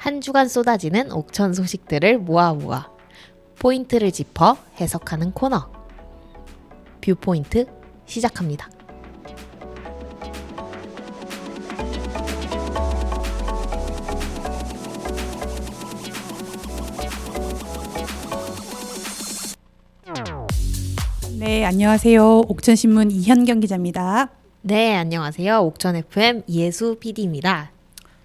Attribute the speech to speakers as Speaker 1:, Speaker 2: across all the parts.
Speaker 1: 한 주간 쏟아지는 옥천 소식들을 모아 포인트를 짚어 해석하는 코너 뷰포인트 시작합니다.
Speaker 2: 네, 안녕하세요. 옥천신문 이현경 기자입니다.
Speaker 1: 네, 안녕하세요. 옥천 FM 이혜수 PD입니다.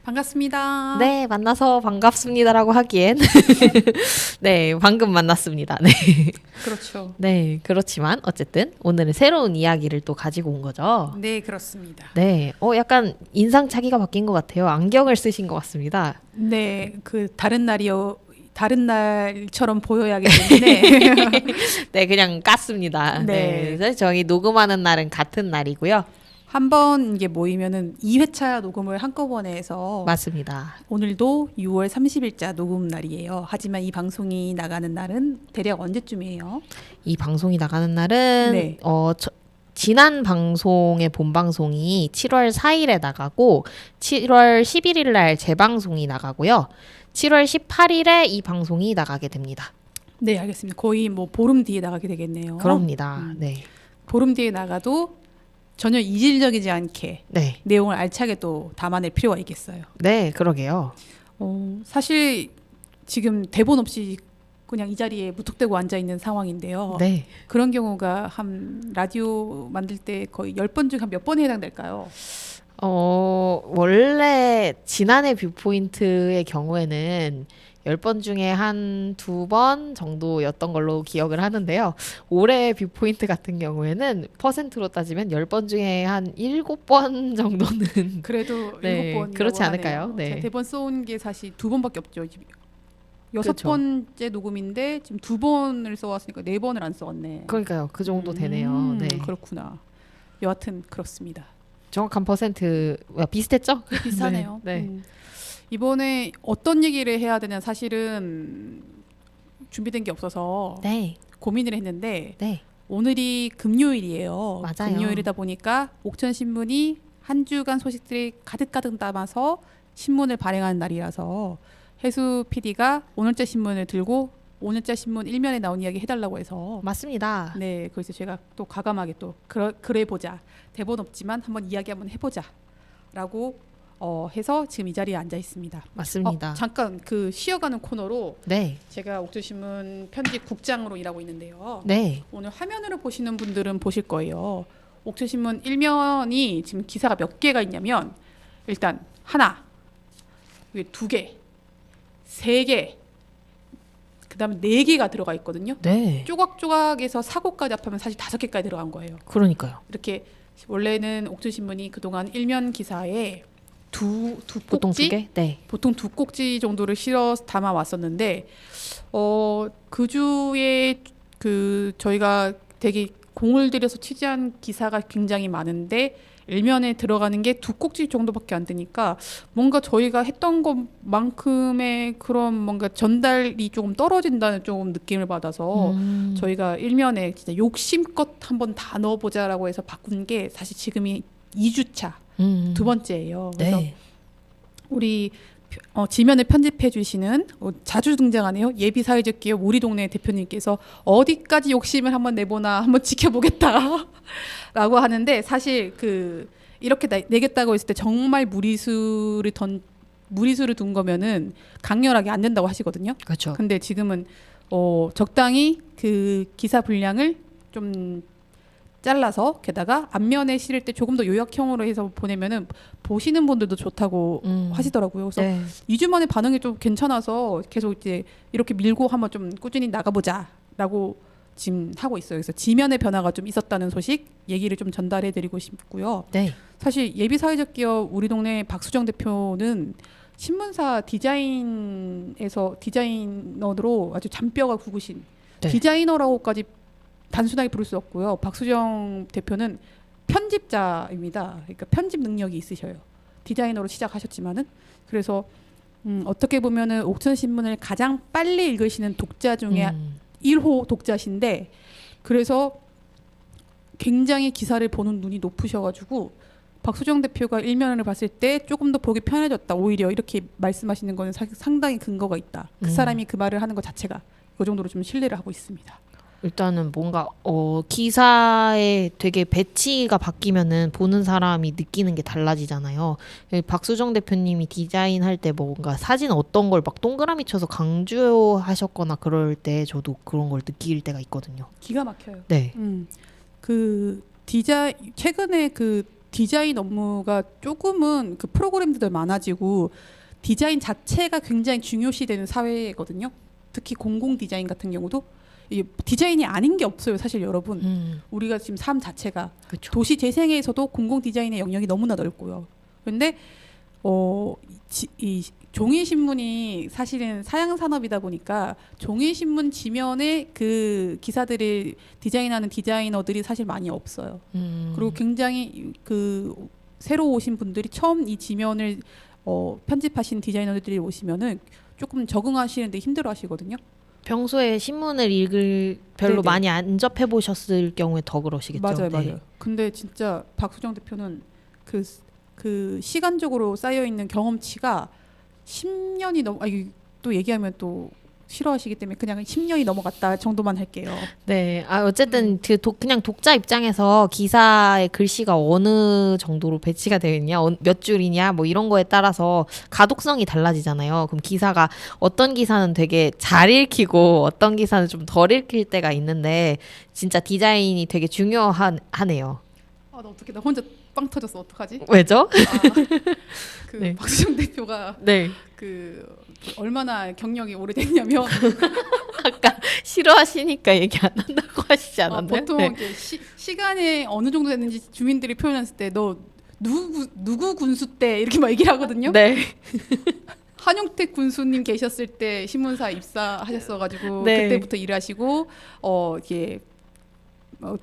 Speaker 2: 반갑습니다.
Speaker 1: 네, 만나서 반갑습니다라고 하기엔 네, 방금 만났습니다. 네.
Speaker 2: 그렇죠.
Speaker 1: 네, 그렇지만 어쨌든 오늘은 새로운 이야기를 또 가지고 온 거죠.
Speaker 2: 네, 그렇습니다.
Speaker 1: 네, 약간 인상차기가 바뀐 것 같아요. 안경을 쓰신 것 같습니다.
Speaker 2: 네, 다른 날처럼 보여야 하기 때문에
Speaker 1: 네, 그냥 깠습니다.
Speaker 2: 네.
Speaker 1: 네, 저희 녹음하는 날은 같은 날이고요.
Speaker 2: 한번 이게 모이면은 2회차 녹음을 한꺼번에 해서
Speaker 1: 맞습니다.
Speaker 2: 오늘도 6월 30일자 녹음 날이에요. 하지만 이 방송이 나가는 날은 대략 언제쯤이에요?
Speaker 1: 이 방송이 나가는 날은
Speaker 2: 네.
Speaker 1: 지난 방송의 본방송이 7월 4일에 나가고 7월 11일 날 재방송이 나가고요. 7월 18일에 이 방송이 나가게 됩니다.
Speaker 2: 네, 알겠습니다. 거의 뭐 보름 뒤에 나가게 되겠네요.
Speaker 1: 그럽니다. 네.
Speaker 2: 보름 뒤에 나가도 전혀 이질적이지 않게
Speaker 1: 네.
Speaker 2: 내용을 알차게 또 담아낼 필요가 있겠어요.
Speaker 1: 네, 그러게요.
Speaker 2: 사실 지금 대본 없이 그냥 이 자리에 무턱대고 앉아 있는 상황인데요.
Speaker 1: 네.
Speaker 2: 그런 경우가 한 라디오 만들 때 거의 10번 중 한 몇 번에 해당될까요?
Speaker 1: 원래 지난해 뷰포인트의 경우에는 10번 중에 한 2번 정도였던 걸로 기억을 하는데요. 올해 뷰포인트 같은 경우에는 퍼센트로 따지면 10번 중에 한 7번 정도는
Speaker 2: 그래도
Speaker 1: 네,
Speaker 2: 7번이라고
Speaker 1: 그렇지 않을까요? 네.
Speaker 2: 제가 대본 써온 게 사실 2번밖에 없죠. 여섯
Speaker 1: 그렇죠.
Speaker 2: 번째 녹음인데 지금 2번을 써왔으니까 4번을 안 써왔네.
Speaker 1: 그러니까요. 그 정도 되네요. 네.
Speaker 2: 그렇구나. 여하튼 그렇습니다.
Speaker 1: 정확한 퍼센트 비슷했죠?
Speaker 2: 비슷하네요.
Speaker 1: 네.
Speaker 2: 이번에 어떤 얘기를 해야 되냐 사실은 준비된 게 없어서
Speaker 1: 네.
Speaker 2: 고민을 했는데
Speaker 1: 네.
Speaker 2: 오늘이 금요일이에요.
Speaker 1: 맞아요.
Speaker 2: 금요일이다 보니까 옥천신문이 한 주간 소식들이 가득가득 담아서 신문을 발행하는 날이라서 혜수 PD가 오늘자 신문을 들고 오늘자 신문 일면에 나온 이야기 해달라고 해서
Speaker 1: 맞습니다.
Speaker 2: 네, 그래서 제가 또 과감하게 또 그래 보자. 대본 없지만 한번 이야기 한번 해보자 라고 해서 지금 이 자리에 앉아 있습니다.
Speaker 1: 맞습니다.
Speaker 2: 잠깐 그 쉬어가는 코너로
Speaker 1: 네.
Speaker 2: 제가 옥천신문 편집국장으로 일하고 있는데요.
Speaker 1: 네.
Speaker 2: 오늘 화면으로 보시는 분들은 보실 거예요. 옥천신문 일면이 지금 기사가 몇 개가 있냐면 일단 하나, 2개, 3개, 그다음에 4개가 들어가 있거든요.
Speaker 1: 네.
Speaker 2: 조각조각에서 사고까지 합하면 사실 5개까지 들어간 거예요.
Speaker 1: 그러니까요.
Speaker 2: 이렇게 원래는 옥천신문이 그동안 일면 기사에 두
Speaker 1: 보통
Speaker 2: 꼭지
Speaker 1: 2개? 네.
Speaker 2: 보통 2꼭지 정도를 실어 담아 왔었는데 그 주에 저희가 되게 공을 들여서 취재한 기사가 굉장히 많은데 일면에 들어가는 게 2꼭지 정도밖에 안 되니까 뭔가 저희가 했던 것만큼의 그런 뭔가 전달이 조금 떨어진다는 조금 느낌을 받아서 저희가 일면에 진짜 욕심껏 한번 다 넣어보자라고 해서 바꾼 게 사실 지금이 2주차 2번째예요. 그래서
Speaker 1: 네.
Speaker 2: 우리 지면을 편집해 주시는 자주 등장하네요. 예비 사회적 기업 우리 동네 대표님께서 어디까지 욕심을 한번 내보나 한번 지켜보겠다라고 하는데 사실 이렇게 내겠다고 했을 때 정말 무리수를 둔 거면은 강렬하게 안 된다고 하시거든요.
Speaker 1: 그렇죠.
Speaker 2: 근데 지금은 적당히 그 기사 분량을 좀 잘라서 게다가 앞면에 실을 때 조금 더 요약형으로 해서 보내면은 보시는 분들도 좋다고 하시더라고요. 그래서
Speaker 1: 네.
Speaker 2: 2주 만에 반응이 좀 괜찮아서 계속 이제 이렇게 밀고 한번 좀 꾸준히 나가보자라고 지금 하고 있어요. 그래서 지면의 변화가 좀 있었다는 소식 얘기를 좀 전달해드리고 싶고요.
Speaker 1: 네.
Speaker 2: 사실 예비 사회적 기업 우리 동네 박수정 대표는 신문사 디자이너로 아주 잔뼈가 굵으신
Speaker 1: 네.
Speaker 2: 디자이너라고까지 단순하게 부를 수 없고요. 박수정 대표는 편집자입니다. 그러니까 편집 능력이 있으셔요. 디자이너로 시작하셨지만은 그래서 어떻게 보면은 옥천신문을 가장 빨리 읽으시는 독자 중에 1호 독자신데 그래서 굉장히 기사를 보는 눈이 높으셔가지고 박수정 대표가 일면을 봤을 때 조금 더 보기 편해졌다. 오히려 이렇게 말씀하시는 거는 상당히 근거가 있다. 그 사람이 그 말을 하는 것 자체가 그 정도로 좀 신뢰를 하고 있습니다.
Speaker 1: 일단은 뭔가 기사에 되게 배치가 바뀌면은 보는 사람이 느끼는 게 달라지잖아요. 박수정 대표님이 디자인할 때 뭔가 사진 어떤 걸 막 동그라미 쳐서 강조하셨거나 그럴 때 저도 그런 걸 느낄 때가 있거든요.
Speaker 2: 기가 막혀요.
Speaker 1: 네.
Speaker 2: 그 최근에 그 디자인 업무가 조금은 그 프로그램들 많아지고 디자인 자체가 굉장히 중요시되는 사회거든요. 특히 공공 디자인 같은 경우도 이게 디자인이 아닌 게 없어요, 사실 여러분. 우리가 지금 삶 자체가
Speaker 1: 그쵸.
Speaker 2: 도시 재생에서도 공공 디자인의 영역이 너무나 넓고요. 그런데 이 종이 신문이 사실은 사양 산업이다 보니까 종이 신문 지면에 그 기사들을 디자인하는 디자이너들이 사실 많이 없어요. 그리고 굉장히 그 새로 오신 분들이 처음 이 지면을 편집하신 디자이너들이 오시면은 조금 적응하시는데 힘들어하시거든요.
Speaker 1: 평소에 신문을 별로
Speaker 2: 네네.
Speaker 1: 많이 안 접해 보셨을 경우에 더 그러시겠죠.
Speaker 2: 맞아요,
Speaker 1: 네.
Speaker 2: 맞아요. 근데 진짜 박수정 대표는 그 시간적으로 쌓여 있는 경험치가 10년이 또 얘기하면 또 싫어하시기 때문에 그냥 10년이 넘어갔다 정도만 할게요.
Speaker 1: 네. 어쨌든 그냥 독자 입장에서 기사의 글씨가 어느 정도로 배치가 되어 있냐, 몇 줄이냐, 뭐 이런 거에 따라서 가독성이 달라지잖아요. 그럼 기사가 어떤 기사는 되게 잘 읽히고 어떤 기사는 좀 덜 읽힐 때가 있는데 진짜 디자인이 되게 중요하네요.
Speaker 2: 나 어떻게 나 혼자 빵 터졌어. 어떡하지?
Speaker 1: 왜죠?
Speaker 2: 네. 박수정 대표가
Speaker 1: 네.
Speaker 2: 얼마나 경력이 오래됐냐면
Speaker 1: 아까 싫어하시니까 얘기 안 한다고 하시지 않았나요?
Speaker 2: 보통
Speaker 1: 네.
Speaker 2: 이렇게 시간이 어느 정도 됐는지 주민들이 표현했을 때 너 누구 군수 때 이렇게 막 얘기를 하거든요.
Speaker 1: 네.
Speaker 2: 한용택 군수님 계셨을 때 신문사 입사하셨어가지고
Speaker 1: 네.
Speaker 2: 그때부터 일하시고 이게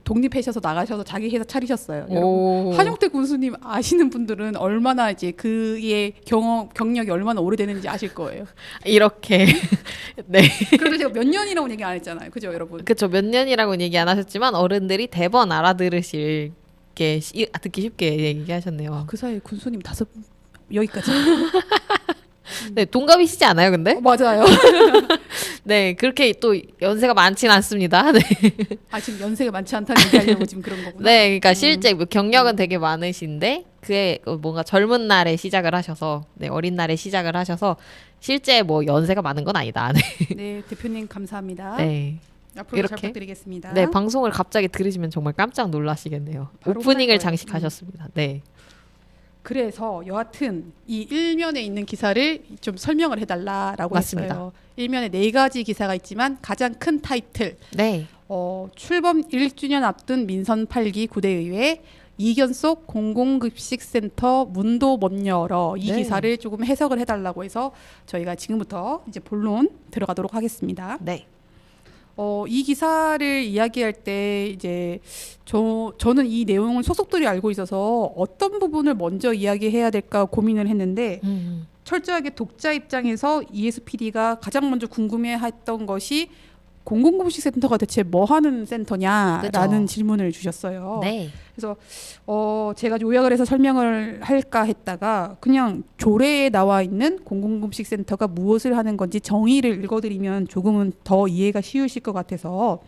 Speaker 2: 독립하셔서 나가셔서 자기 회사 차리셨어요. 여러분, 한용택 군수님 아시는 분들은 얼마나 이제 그의 경력이 얼마나 오래되는지 아실 거예요.
Speaker 1: 이렇게 네.
Speaker 2: 그래도 제가 몇 년이라고 얘기 안 했잖아요, 그죠, 여러분?
Speaker 1: 그렇죠. 몇 년이라고는 얘기 안 하셨지만 어른들이 대번 알아들으실 게 듣기 쉽게 얘기하셨네요.
Speaker 2: 그 사이에 군수님 5 여기까지.
Speaker 1: 네, 동갑이시지 않아요, 근데?
Speaker 2: 맞아요.
Speaker 1: 네, 그렇게 또 연세가 많진 않습니다. 네,
Speaker 2: 지금 연세가 많지 않다는 얘기하려고 지금 그런 거구나.
Speaker 1: 네, 그러니까 실제 뭐 경력은 되게 많으신데 그게 뭔가 젊은 날에 시작을 하셔서, 네, 어린 날에 시작을 하셔서 실제 뭐 연세가 많은 건 아니다. 네,
Speaker 2: 네, 대표님 감사합니다.
Speaker 1: 네.
Speaker 2: 앞으로
Speaker 1: 이렇게?
Speaker 2: 잘 부탁드리겠습니다.
Speaker 1: 네, 방송을 갑자기 들으시면 정말 깜짝 놀라시겠네요.
Speaker 2: 바로
Speaker 1: 오프닝을
Speaker 2: 끝날 거예요.
Speaker 1: 장식하셨습니다. 네.
Speaker 2: 그래서 여하튼 이 일면에 있는 기사를 좀 설명을 해달라라고
Speaker 1: 맞습니다.
Speaker 2: 했어요. 일면에 4가지 기사가 있지만 가장 큰 타이틀
Speaker 1: 네.
Speaker 2: 출범 1주년 앞둔 민선 8기 구대의회 이견 속 공공급식센터 문도 못 열어 이
Speaker 1: 네.
Speaker 2: 기사를 조금 해석을 해달라고 해서 저희가 지금부터 이제 본론 들어가도록 하겠습니다.
Speaker 1: 네.
Speaker 2: 이 기사를 이야기할 때 이제 저는 이 내용을 소속들이 알고 있어서 어떤 부분을 먼저 이야기해야 될까 고민을 했는데 철저하게 독자 입장에서 ESPD가 가장 먼저 궁금해했던 것이 공공급식센터가 대체 뭐 하는 센터냐라는
Speaker 1: 그죠.
Speaker 2: 질문을 주셨어요.
Speaker 1: 네.
Speaker 2: 그래서 제가 요약을 해서 설명을 할까 했다가 그냥 조례에 나와 있는 공공급식센터가 무엇을 하는 건지 정의를 읽어드리면 조금은 더 이해가 쉬우실 것 같아서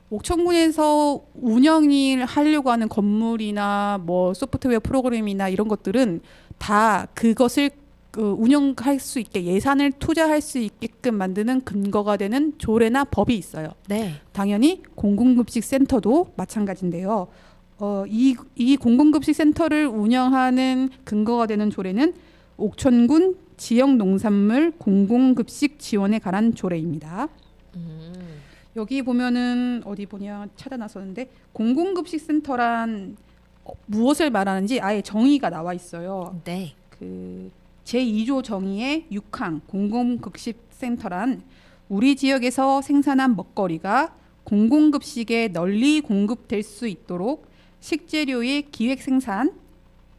Speaker 2: 옥천군에서 운영을 하려고 하는 건물이나 뭐 소프트웨어 프로그램이나 이런 것들은 다 그것을 운영할 수 있게 예산을 투자할 수 있게끔 만드는 근거가 되는 조례나 법이 있어요.
Speaker 1: 네.
Speaker 2: 당연히 공공급식센터도 마찬가지인데요. 이 공공급식센터를 운영하는 근거가 되는 조례는 옥천군 지역농산물 공공급식 지원에 관한 조례입니다. 여기 보면은 어디 보냐 찾아놨었는데 공공급식센터란 무엇을 말하는지 아예 정의가 나와 있어요.
Speaker 1: 네.
Speaker 2: 그 제2조 정의의 6항 공공급식센터란 우리 지역에서 생산한 먹거리가 공공급식에 널리 공급될 수 있도록 식재료의 기획 생산,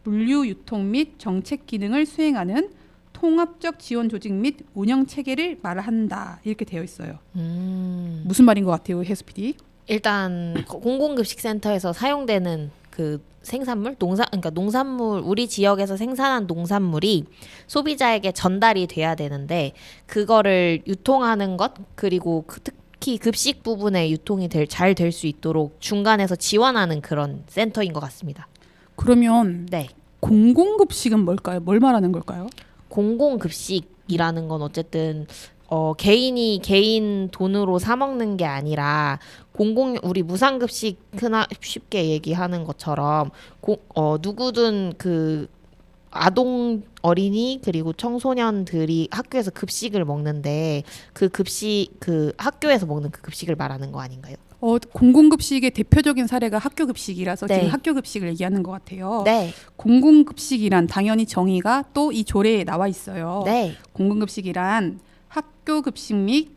Speaker 2: 물류 유통 및 정책 기능을 수행하는 통합적 지원 조직 및 운영 체계를 말한다. 이렇게 되어 있어요. 무슨 말인 것 같아요, 혜수 PD?
Speaker 1: 일단 공공급식센터에서 사용되는 그 생산물, 그러니까 농산물, 우리 지역에서 생산한 농산물이 소비자에게 전달이 돼야 되는데 그거를 유통하는 것 그리고 특히 급식 부분에 유통이 잘 될 수 있도록 중간에서 지원하는 그런 센터인 것 같습니다.
Speaker 2: 그러면
Speaker 1: 네.
Speaker 2: 공공급식은 뭘까요? 뭘 말하는 걸까요?
Speaker 1: 공공급식이라는 건 어쨌든 개인이 개인 돈으로 사 먹는 게 아니라 우리 무상급식 흔하 쉽게 얘기하는 것처럼 누구든 그 아동 어린이 그리고 청소년들이 학교에서 급식을 먹는데 그 학교에서 먹는 그 급식을 말하는 거 아닌가요?
Speaker 2: 공공급식의 대표적인 사례가 학교급식이라서
Speaker 1: 네.
Speaker 2: 지금 학교급식을 얘기하는 것 같아요.
Speaker 1: 네.
Speaker 2: 공공급식이란 당연히 정의가 또 이 조례에 나와 있어요.
Speaker 1: 네.
Speaker 2: 공공급식이란 학교급식 및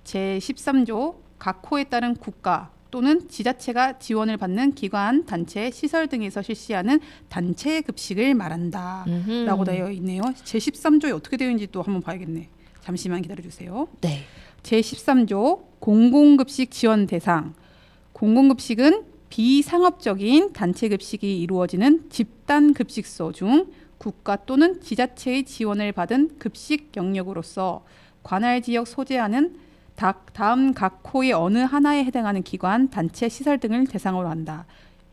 Speaker 2: 제13조 각 호에 따른 국가 또는 지자체가 지원을 받는 기관, 단체, 시설 등에서 실시하는 단체 급식을 말한다 라고 되어 있네요. 제13조에 어떻게 되어 있는지 또 한번 봐야겠네. 잠시만 기다려주세요.
Speaker 1: 네.
Speaker 2: 제13조 공공급식 지원 대상. 공공급식은 비상업적인 단체급식이 이루어지는 집단급식소 중 국가 또는 지자체의 지원을 받은 급식 영역으로서 관할 지역 소재하는 다음 각 호의 어느 하나에 해당하는 기관, 단체, 시설 등을 대상으로 한다.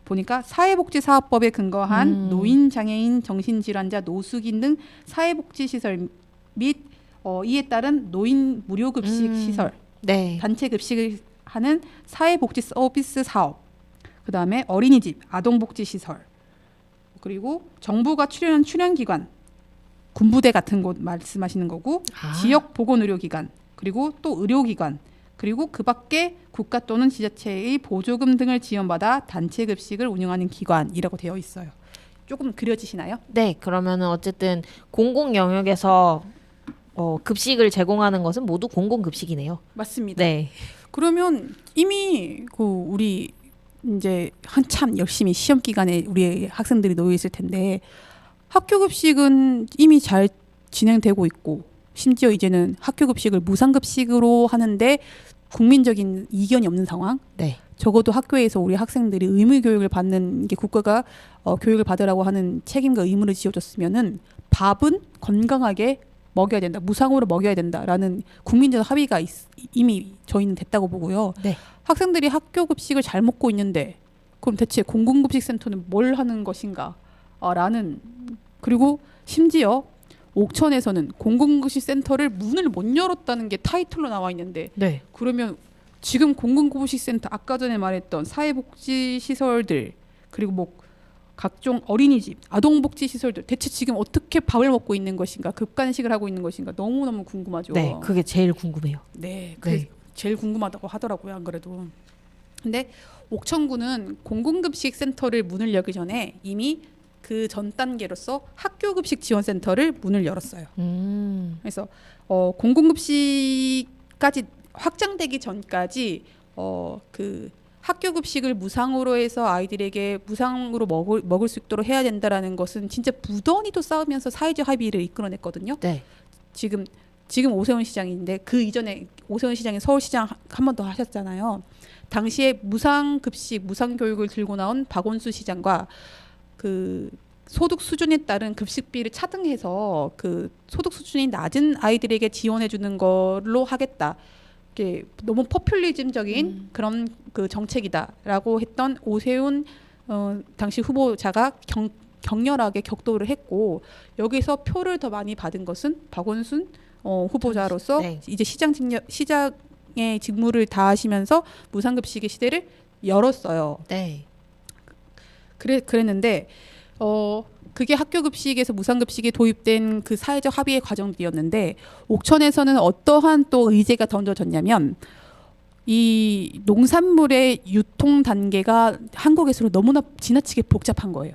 Speaker 2: 보니까 사회복지사업법에 근거한 노인, 장애인, 정신질환자, 노숙인 등 사회복지시설 및 이에 따른 노인 무료급식 시설,
Speaker 1: 네.
Speaker 2: 단체 급식을 하는 사회복지 서비스 사업, 그 다음에 어린이집, 아동복지시설, 그리고 정부가 출연한 출연기관, 군부대 같은 곳 말씀하시는 거고, 지역 보건의료기관, 그리고 또 의료기관, 그리고 그 밖에 국가 또는 지자체의 보조금 등을 지원받아 단체 급식을 운영하는 기관이라고 되어 있어요. 조금 그려지시나요?
Speaker 1: 네. 그러면은 어쨌든 공공 영역에서 급식을 제공하는 것은 모두 공공급식이네요.
Speaker 2: 맞습니다.
Speaker 1: 네.
Speaker 2: 그러면 이미 우리 이제 한참 열심히 시험 기간에 우리 학생들이 놓여 있을 텐데 학교 급식은 이미 잘 진행되고 있고 심지어 이제는 학교 급식을 무상급식으로 하는데 국민적인 이견이 없는 상황.
Speaker 1: 네.
Speaker 2: 적어도 학교에서 우리 학생들이 의무 교육을 받는 게 국가가 교육을 받으라고 하는 책임과 의무를 지어줬으면은 밥은 건강하게 먹여야 된다. 무상으로 먹여야 된다라는 국민적 합의가 이미 저희는 됐다고 보고요.
Speaker 1: 네.
Speaker 2: 학생들이 학교 급식을 잘 먹고 있는데 그럼 대체 공공급식 센터는 뭘 하는 것인가? 라는 그리고 심지어 옥천에서는 공공급식 센터를 문을 못 열었다는 게 타이틀로 나와 있는데
Speaker 1: 네.
Speaker 2: 그러면 지금 공공급식 센터 아까 전에 말했던 사회복지 시설들 그리고 뭐 각종 어린이집, 아동복지 시설들 대체 지금 어떻게 밥을 먹고 있는 것인가, 급간식을 하고 있는 것인가 너무너무 궁금하죠.
Speaker 1: 네. 그게 제일 궁금해요.
Speaker 2: 네,
Speaker 1: 네.
Speaker 2: 제일 궁금하다고 하더라고요. 안 그래도. 근데 옥천구는 공공급식 센터를 문을 열기 전에 이미 그 전 단계로서 학교급식 지원센터를 문을 열었어요. 그래서 공공급식까지 확장되기 전까지 그 학교급식을 무상으로 해서 아이들에게 무상으로 먹을 수 있도록 해야 된다라는 것은 진짜 무던히도 싸우면서 사회적 합의를 이끌어냈거든요.
Speaker 1: 네.
Speaker 2: 지금 오세훈 시장인데 그 이전에 오세훈 시장이 서울시장 한 번 더 하셨잖아요. 당시에 무상급식, 무상교육을 들고 나온 박원순 시장과 그 소득 수준에 따른 급식비를 차등해서 그 소득 수준이 낮은 아이들에게 지원해 주는 걸로 하겠다. 이게 너무 포퓰리즘적인 그런 그 정책이다라고 했던 오세훈 당시 후보자가 격렬하게 격돌을 했고 여기서 표를 더 많이 받은 것은 박원순 후보자로서
Speaker 1: 네.
Speaker 2: 이제 시장의 직무를 다하시면서 무상급식의 시대를 열었어요.
Speaker 1: 네.
Speaker 2: 그랬는데 그게 학교급식에서 무상급식이 도입된 그 사회적 합의의 과정이었는데 옥천에서는 어떠한 또 의제가 던져졌냐면 이 농산물의 유통 단계가 한국에서는 너무나 지나치게 복잡한 거예요.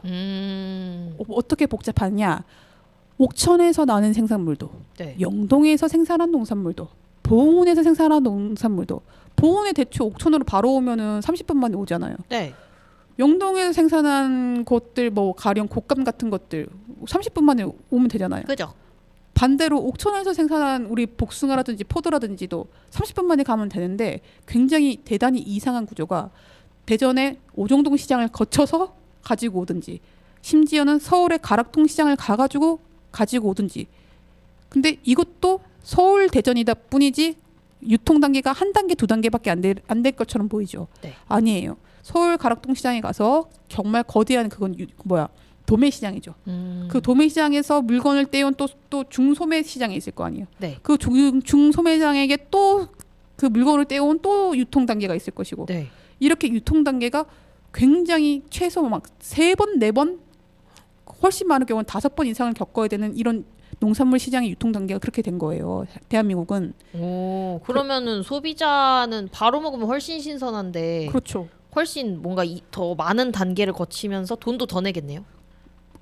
Speaker 2: 어떻게 복잡하냐? 옥천에서 나는 생산물도,
Speaker 1: 네.
Speaker 2: 영동에서 생산한 농산물도, 보은에서 생산한 농산물도, 보은에 대충 옥천으로 바로 오면은 30분 만에 오잖아요.
Speaker 1: 네.
Speaker 2: 영동에서 생산한 것들 뭐 가령 곶감 같은 것들 30분 만에 오면 되잖아요.
Speaker 1: 그죠?
Speaker 2: 반대로 옥천에서 생산한 우리 복숭아라든지 포도라든지도 30분 만에 가면 되는데 굉장히 대단히 이상한 구조가 대전의 오정동 시장을 거쳐서 가지고 오든지 심지어는 서울의 가락동 시장을 가가지고 가지고 오든지. 근데 이것도 서울 대전이다 뿐이지 유통 단계가 한 단계 두 단계밖에 안 될 것처럼 보이죠.
Speaker 1: 네.
Speaker 2: 아니에요. 서울 가락동 시장에 가서 정말 거대한 그건 도매 시장이죠. 그 도매 시장에서 물건을 떼온 또 중소매 시장에 있을 거 아니에요.
Speaker 1: 네.
Speaker 2: 그 중소매장에게 또 그 물건을 떼온 또 유통 단계가 있을 것이고
Speaker 1: 네.
Speaker 2: 이렇게 유통 단계가 굉장히 최소 막 3번, 4번 훨씬 많은 경우는 5번 이상을 겪어야 되는 이런 농산물 시장의 유통 단계가 그렇게 된 거예요. 대한민국은.
Speaker 1: 오, 그러면은 소비자는 바로 먹으면 훨씬 신선한데
Speaker 2: 그렇죠.
Speaker 1: 훨씬 뭔가 더 많은 단계를 거치면서 돈도 더 내겠네요.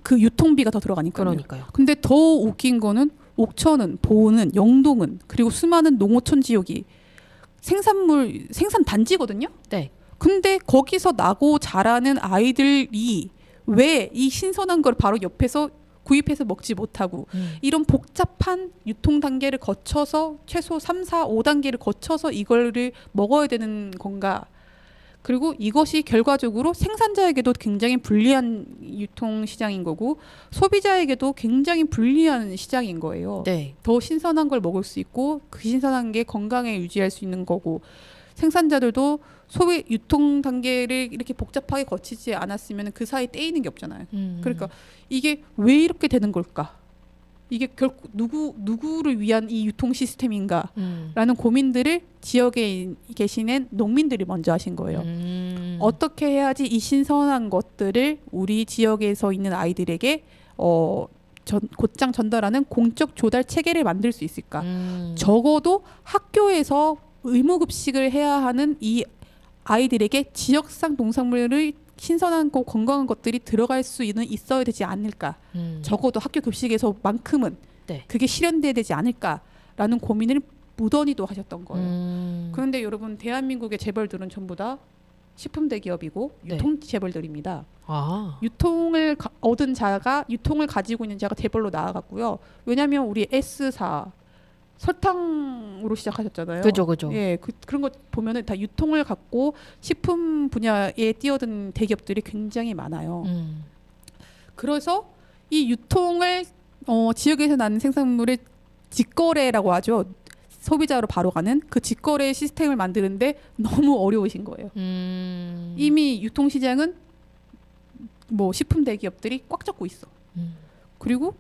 Speaker 2: 그 유통비가 더 들어가니까요.
Speaker 1: 그러니까요.
Speaker 2: 근데 더 웃긴 거는 옥천은, 보은은, 영동은 그리고 수많은 농어촌 지역이 생산 단지거든요.
Speaker 1: 네.
Speaker 2: 근데 거기서 나고 자라는 아이들이 왜 이 신선한 걸 바로 옆에서 구입해서 먹지 못하고 이런 복잡한 유통 단계를 거쳐서 최소 3, 4, 5단계를 거쳐서 이거를 먹어야 되는 건가? 그리고 이것이 결과적으로 생산자에게도 굉장히 불리한 유통 시장인 거고 소비자에게도 굉장히 불리한 시장인 거예요.
Speaker 1: 네.
Speaker 2: 더 신선한 걸 먹을 수 있고 그 신선한 게 건강에 유지할 수 있는 거고 생산자들도 소비 유통 단계를 이렇게 복잡하게 거치지 않았으면 그 사이 떼이는 게 없잖아요. 그러니까 이게 왜 이렇게 되는 걸까? 이게 결국 누구를 위한 이 유통 시스템인가라는 고민들을 지역에 계시는 농민들이 먼저 하신 거예요. 어떻게 해야지 이 신선한 것들을 우리 지역에서 있는 아이들에게 곧장 전달하는 공적 조달 체계를 만들 수 있을까? 적어도 학교에서 의무급식을 해야 하는 이 아이들에게 지역상 농산물을 신선한 거 건강한 것들이 들어갈 수 있어야 되지 않을까? 적어도 학교 급식에서만큼은
Speaker 1: 네.
Speaker 2: 그게 실현돼야 되지 않을까라는 고민을 무던히도 하셨던 거예요. 그런데 여러분 대한민국의 재벌들은 전부 다 식품 대기업이고
Speaker 1: 네.
Speaker 2: 유통 재벌들입니다.
Speaker 1: 아.
Speaker 2: 유통을 얻은 자가 유통을 가지고 있는 자가 재벌로 나아갔고요. 왜냐하면 우리 S사 설탕으로 시작하셨잖아요.
Speaker 1: 그죠.
Speaker 2: 예, 그런 거 보면은 다 유통을 갖고 식품 분야에 뛰어든 대기업들이 굉장히 많아요. 그래서 이 유통을 지역에서 나는 생산물을 직거래라고 하죠. 소비자로 바로 가는 그 직거래 시스템을 만드는데 너무 어려우신 거예요. 이미 유통시장은 식품 대기업들이 꽉 잡고 있어. 그리고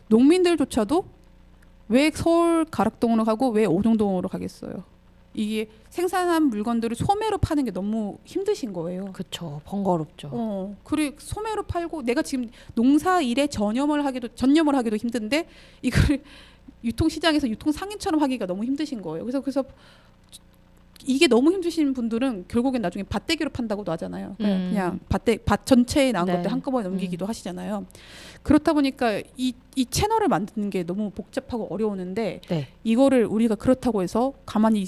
Speaker 2: 농민들조차도 왜 서울 가락동으로 가고 왜 오정동으로 가겠어요? 이게 생산한 물건들을 소매로 파는 게 너무 힘드신 거예요.
Speaker 1: 그렇죠. 번거롭죠.
Speaker 2: 그리고 소매로 팔고 내가 지금 농사 일에 전념을 하기도 힘든데 이걸 유통 시장에서 유통 상인처럼 하기가 너무 힘드신 거예요. 그래서 이게 너무 힘드신 분들은 결국엔 나중에 밭대기로 판다고도 하잖아요. 그냥 밭 전체에 나온
Speaker 1: 네.
Speaker 2: 것들 한꺼번에 넘기기도 하시잖아요. 그렇다 보니까 이 채널을 만드는 게 너무 복잡하고 어려우는데
Speaker 1: 네.
Speaker 2: 이거를 우리가 그렇다고 해서 가만히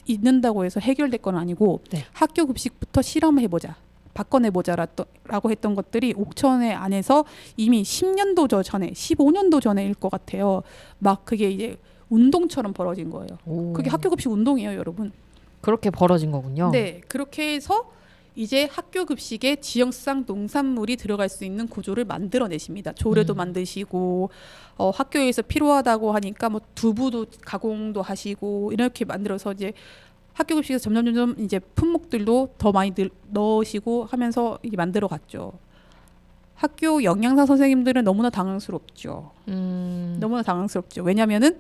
Speaker 2: 있는다고 해서 해결될 건 아니고
Speaker 1: 네.
Speaker 2: 학교 급식부터 실험해보자. 바꿔내보자라고 했던 것들이 옥천의 안에서 이미 10년도 전에 15년도 전에일 것 같아요. 막 그게 이제 운동처럼 벌어진 거예요.
Speaker 1: 오.
Speaker 2: 그게 학교 급식 운동이에요, 여러분.
Speaker 1: 그렇게 벌어진 거군요.
Speaker 2: 네, 그렇게 해서 이제 학교 급식에 지역상 농산물이 들어갈 수 있는 구조를 만들어내십니다. 조례도 만드시고 학교에서 필요하다고 하니까 두부도 가공도 하시고 이렇게 만들어서 이제 학교 급식에서 점점 이제 품목들도 더 많이 넣으시고 하면서 이게 만들어갔죠. 학교 영양사 선생님들은 너무나 당황스럽죠. 너무나 당황스럽죠. 왜냐하면은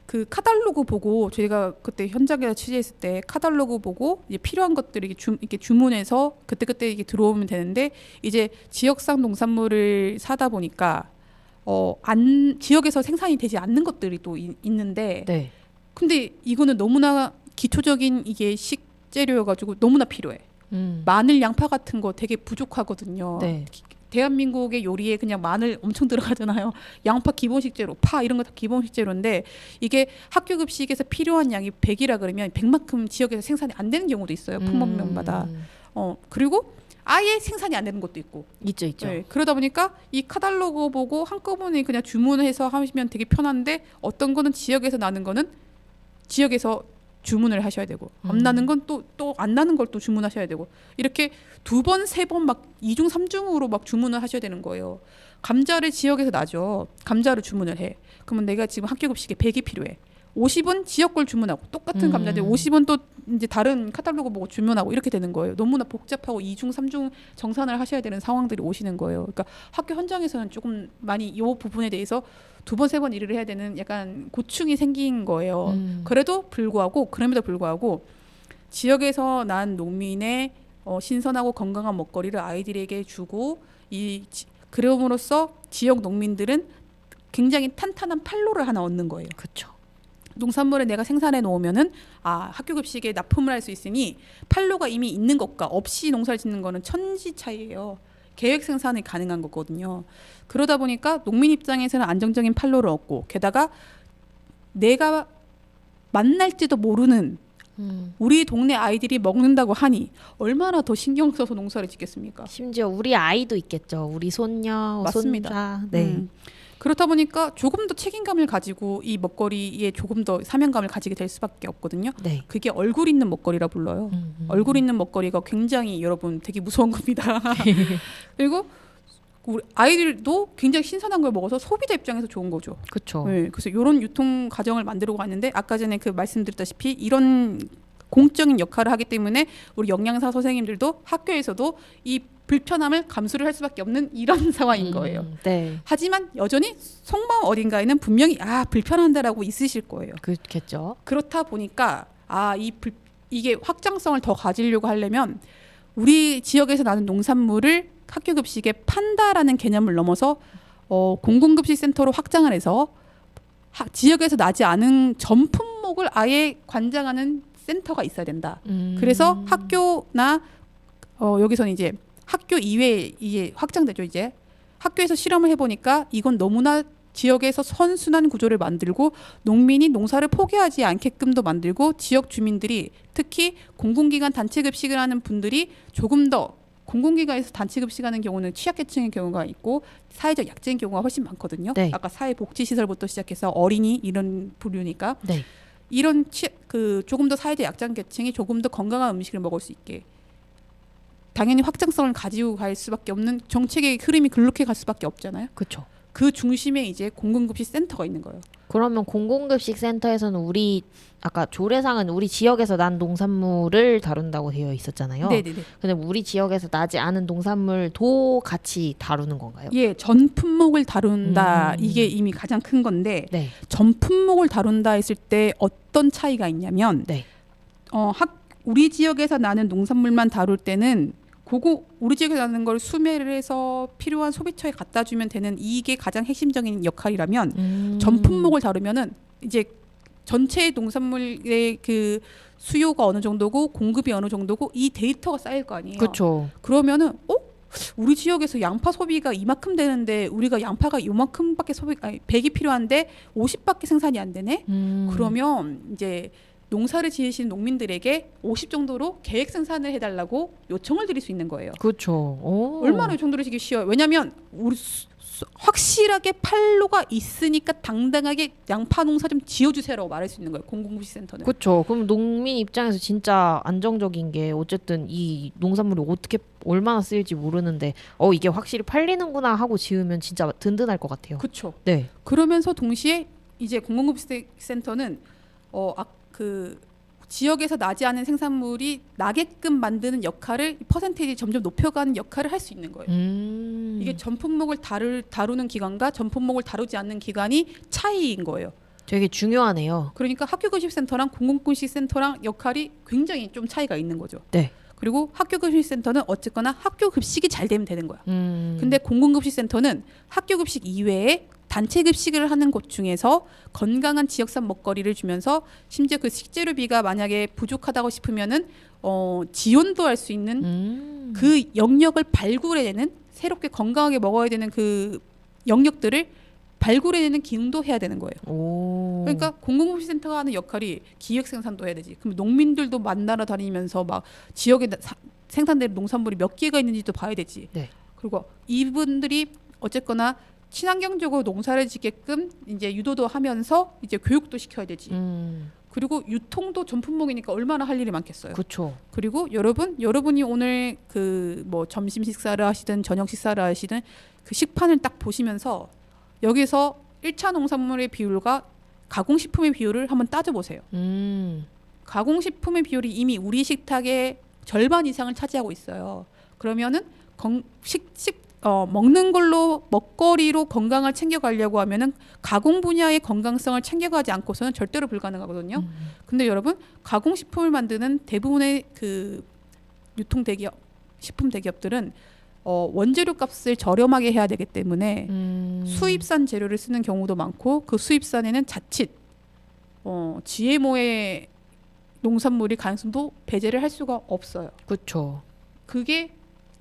Speaker 2: 그 카탈로그 보고 저희가 그때 현장에서 취재했을 때 카탈로그 보고 이제 필요한 것들을 이렇게 주문해서 그때 이게 들어오면 되는데 이제 지역상 농산물을 사다 보니까 지역에서 생산이 되지 않는 것들이 또 있는데
Speaker 1: 네.
Speaker 2: 근데 이거는 너무나 기초적인 이게 식재료여가지고 너무나 필요해. 마늘, 양파 같은 거 되게 부족하거든요.
Speaker 1: 네.
Speaker 2: 대한민국의 요리에 그냥 마늘 엄청 들어가잖아요. 양파 기본 식재료, 파 이런 거 다 기본 식재료인데 이게 학교 급식에서 필요한 양이 100이라 그러면 100만큼 지역에서 생산이 안 되는 경우도 있어요. 품목명마다. 그리고 아예 생산이 안 되는 것도 있고.
Speaker 1: 있죠.
Speaker 2: 네, 그러다 보니까 이 카탈로그 보고 한꺼번에 그냥 주문해서 하시면 되게 편한데 어떤 거는 지역에서 나는 거는 지역에서 주문을 하셔야 되고 안 나는 건 또 안 나는 걸 또 주문하셔야 되고 이렇게 2번, 3번 막 2중, 3중으로 막 주문을 하셔야 되는 거예요. 감자를 지역에서 나죠. 감자를 주문을 해. 그러면 내가 지금 학교 급식에 100이 필요해. 50은 지역 걸 주문하고 똑같은 감자인데 50은 또 이제 다른 카탈로그 보고 주문하고 이렇게 되는 거예요. 너무나 복잡하고 2중, 3중 정산을 하셔야 되는 상황들이 오시는 거예요. 그러니까 학교 현장에서는 조금 많이 이 부분에 대해서 2번, 3번 일을 해야 되는 약간 고충이 생긴 거예요. 그럼에도 불구하고 지역에서 난 농민의 신선하고 건강한 먹거리를 아이들에게 주고 그럼으로써 지역 농민들은 굉장히 탄탄한 판로를 하나 얻는 거예요.
Speaker 1: 그렇죠.
Speaker 2: 농산물을 내가 생산해 놓으면은 학교 급식에 납품을 할 수 있으니 판로가 이미 있는 것과 없이 농사를 짓는 거는 천지 차이예요. 계획 생산이 가능한 거거든요. 그러다 보니까 농민 입장에서는 안정적인 판로를 얻고 게다가 내가 만날지도 모르는 우리 동네 아이들이 먹는다고 하니 얼마나 더 신경 써서 농사를 짓겠습니까?
Speaker 1: 심지어 우리 아이도 있겠죠. 우리 손녀,
Speaker 2: 맞습니다.
Speaker 1: 손자. 네.
Speaker 2: 그렇다 보니까 조금 더 책임감을 가지고 이 먹거리에 조금 더 사명감을 가지게 될 수밖에 없거든요.
Speaker 1: 네.
Speaker 2: 그게 얼굴 있는 먹거리라 불러요. 얼굴 있는 먹거리가 굉장히 여러분 되게 무서운 겁니다. 그리고 우리 아이들도 굉장히 신선한 걸 먹어서 소비자 입장에서 좋은 거죠.
Speaker 1: 그렇죠.
Speaker 2: 네, 그래서 이런 유통 과정을 만들고 갔는데 아까 전에 그 말씀드렸다시피 이런 공적인 역할을 하기 때문에 우리 영양사 선생님들도 학교에서도 이 불편함을 감수를 할 수밖에 없는 이런 상황인 거예요.
Speaker 1: 네.
Speaker 2: 하지만 여전히 속마음 어딘가에는 분명히 불편한다라고 있으실 거예요.
Speaker 1: 그렇겠죠.
Speaker 2: 그렇다 보니까 이게 확장성을 더 가지려고 하려면 우리 지역에서 나는 농산물을 학교 급식에 판다라는 개념을 넘어서 공공급식센터로 확장을 해서 지역에서 나지 않은 전 품목을 아예 관장하는 센터가 있어야 된다. 그래서 학교나 여기서는 이제 학교 이외에 이게 확장되죠. 이제 학교에서 실험을 해보니까 이건 너무나 지역에서 선순환 구조를 만들고 농민이 농사를 포기하지 않게끔도 만들고 지역 주민들이 특히 공공기관 단체급식을 하는 분들이 조금 더 공공기관에서 단체급식하는 경우는 취약계층의 경우가 있고 사회적 약자인 경우가 훨씬 많거든요.
Speaker 1: 네.
Speaker 2: 아까 사회복지시설부터 시작해서 어린이 이런 부류니까
Speaker 1: 네.
Speaker 2: 이런 조금 더 사회적 약자계층이 조금 더 건강한 음식을 먹을 수 있게 당연히 확장성을 가지고 갈 수밖에 없는 정책의 흐름이 그렇게 갈 수밖에 없잖아요.
Speaker 1: 그렇죠.
Speaker 2: 그 중심에 이제 공공급식 센터가 있는 거예요.
Speaker 1: 그러면 공공급식 센터에서는 우리 아까 조례상은 우리 지역에서 난 농산물을 다룬다고 되어 있었잖아요.
Speaker 2: 네네네.
Speaker 1: 근데 우리 지역에서 나지 않은 농산물도 같이 다루는 건가요?
Speaker 2: 예, 전 품목을 다룬다. 이게 이미 가장 큰 건데
Speaker 1: 네.
Speaker 2: 전 품목을 다룬다 했을 때 어떤 차이가 있냐면
Speaker 1: 네.
Speaker 2: 우리 지역에서 나는 농산물만 다룰 때는 우리 지역에서 나는 걸 수매를 해서 필요한 소비처에 갖다 주면 되는 이게 가장 핵심적인 역할이라면 전 품목을 다루면은 이제 전체 농산물의 그 수요가 어느 정도고 공급이 어느 정도고 이 데이터가 쌓일 거 아니에요.
Speaker 1: 그렇죠.
Speaker 2: 그러면은 우리 지역에서 양파 소비가 이만큼 되는데 우리가 양파가 요만큼밖에 100이 필요한데 50밖에 생산이 안 되네. 그러면 이제 농사를 지으시는 농민들에게 50 정도로 계획 생산을 해달라고 요청을 드릴 수 있는 거예요.
Speaker 1: 그렇죠.
Speaker 2: 얼마나 요청 드리시기 쉬워요. 왜냐하면 우리 확실하게 판로가 있으니까 당당하게 양파 농사 좀 지어주세요라고 말할 수 있는 거예요. 공공급식센터는.
Speaker 1: 그렇죠. 그럼 농민 입장에서 진짜 안정적인 게 어쨌든 이 농산물이 어떻게 얼마나 쓰일지 모르는데 이게 확실히 팔리는구나 하고 지으면 진짜 든든할 것 같아요.
Speaker 2: 그렇죠.
Speaker 1: 네.
Speaker 2: 그러면서 동시에 이제 공공급식센터는 지역에서 나지 않은 생산물이 나게끔 만드는 역할을 퍼센테이지 점점 높여가는 역할을 할 수 있는 거예요. 이게 전 품목을 다루는 기관과 전 품목을 다루지 않는 기관이 차이인 거예요.
Speaker 1: 되게 중요하네요.
Speaker 2: 그러니까 학교급식센터랑 공공급식센터랑 역할이 굉장히 좀 차이가 있는 거죠.
Speaker 1: 네.
Speaker 2: 그리고 학교급식센터는 어쨌거나 학교급식이 잘 되면 되는 거야. 근데 공공급식센터는 학교급식 이외에 단체급식을 하는 곳 중에서 건강한 지역산 먹거리를 주면서 심지어 그 식재료비가 만약에 부족하다고 싶으면은 지원도 할 수 있는 그 영역을 발굴해내는 새롭게 건강하게 먹어야 되는 그 영역들을 발굴해내는 기능도 해야 되는 거예요. 그러니까 공공급식센터가 하는 역할이 기획 생산도 해야 되지. 그럼 농민들도 만나러 다니면서 막 지역에 생산되는 농산물이 몇 개가 있는지도 봐야 되지.
Speaker 1: 네.
Speaker 2: 그리고 이분들이 어쨌거나 친환경적으로 농사를 짓게끔 이제 유도도 하면서 이제 교육도 시켜야 되지. 그리고 유통도 전 품목이니까 얼마나 할 일이 많겠어요.
Speaker 1: 그렇죠.
Speaker 2: 그리고 여러분이 오늘 그 뭐 점심 식사를 하시든 저녁 식사를 하시든 그 식판을 딱 보시면서 여기서 1차 농산물의 비율과 가공식품의 비율을 한번 따져보세요. 가공식품의 비율이 이미 우리 식탁의 절반 이상을 차지하고 있어요. 그러면은 먹는 걸로 먹거리로 건강을 챙겨가려고 하면은 가공 분야의 건강성을 챙겨가지 않고서는 절대로 불가능하거든요. 근데 여러분 가공식품을 만드는 대부분의 그 유통 대기업, 식품 대기업들은 원재료 값을 저렴하게 해야 되기 때문에 수입산 재료를 쓰는 경우도 많고 그 수입산에는 자칫 GMO의 농산물이 가능성도 배제를 할 수가 없어요.
Speaker 1: 그렇죠.
Speaker 2: 그게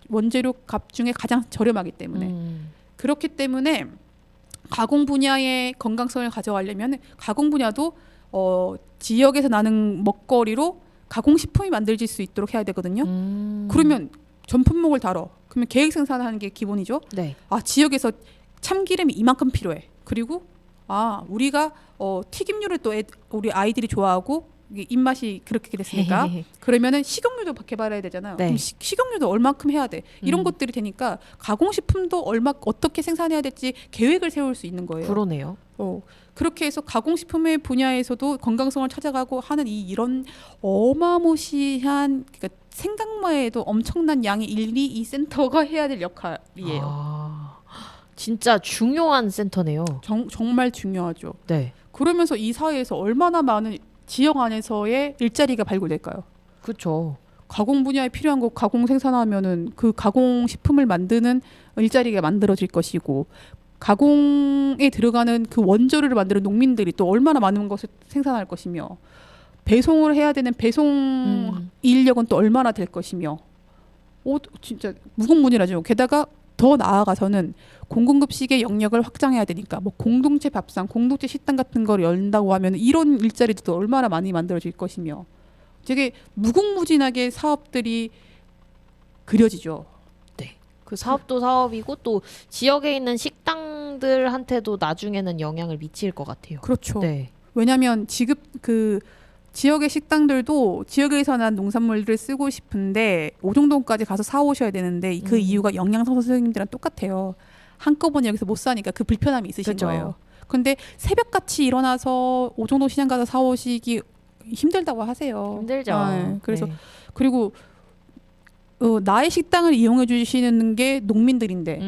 Speaker 2: 원재료 값 중에 가장 저렴하기 때문에 그렇기 때문에 가공 분야의 건강성을 가져가려면 가공 분야도 지역에서 나는 먹거리로 가공식품이 만들어질 수 있도록 해야 되거든요. 그러면 전 품목을 다뤄. 그러면 계획 생산하는 게 기본이죠.
Speaker 1: 네.
Speaker 2: 지역에서 참기름이 이만큼 필요해. 그리고 우리가 튀김류를 또 우리 아이들이 좋아하고 이게 입맛이 그렇게 됐으니까 그러면은 식용유도 개발해야 되잖아요.
Speaker 1: 네.
Speaker 2: 그럼 식용유도 얼마큼 해야 돼. 이런 것들이 되니까 가공식품도 어떻게 생산해야 될지 계획을 세울 수 있는 거예요.
Speaker 1: 그러네요.
Speaker 2: 그렇게 해서 가공식품의 분야에서도 건강성을 찾아가고 하는 이런 어마무시한 그러니까 생각만 해도 엄청난 양의 일이 이 센터가 해야 될 역할이에요.
Speaker 1: 진짜 중요한 센터네요.
Speaker 2: 정말 중요하죠.
Speaker 1: 네.
Speaker 2: 그러면서 이 사회에서 얼마나 많은 지역 안에서의 일자리가 발굴될까요?
Speaker 1: 그렇죠.
Speaker 2: 가공 분야에 필요한 거 가공 생산하면은 그 가공 식품을 만드는 일자리가 만들어질 것이고 가공에 들어가는 그 원재료를 만드는 농민들이 또 얼마나 많은 것을 생산할 것이며 배송을 해야 되는 배송 인력은 또 얼마나 될 것이며 진짜 무궁무진하죠. 게다가 더 나아가서는 공공급식의 영역을 확장해야 되니까 뭐 공동체 밥상, 공동체 식당 같은 걸 열린다고 하면 이런 일자리도 얼마나 많이 만들어질 것이며 되게 무궁무진하게 사업들이 그려지죠.
Speaker 1: 네. 그 사업도 사업이고 또 지역에 있는 식당들한테도 나중에는 영향을 미칠 것 같아요.
Speaker 2: 그렇죠.
Speaker 1: 네.
Speaker 2: 왜냐하면 지역의 식당들도 지역에서 난 농산물들을 쓰고 싶은데 오종동까지 가서 사오셔야 되는데 그 이유가 영양사 선생님들이랑 똑같아요. 한꺼번에 여기서 못 사니까 그 불편함이 있으신
Speaker 1: 그렇죠.
Speaker 2: 거예요. 근데 새벽같이 일어나서 오종동 시장 가서 사오시기 힘들다고 하세요.
Speaker 1: 힘들죠.
Speaker 2: 그래서
Speaker 1: 네.
Speaker 2: 그리고 나의 식당을 이용해 주시는 게 농민들인데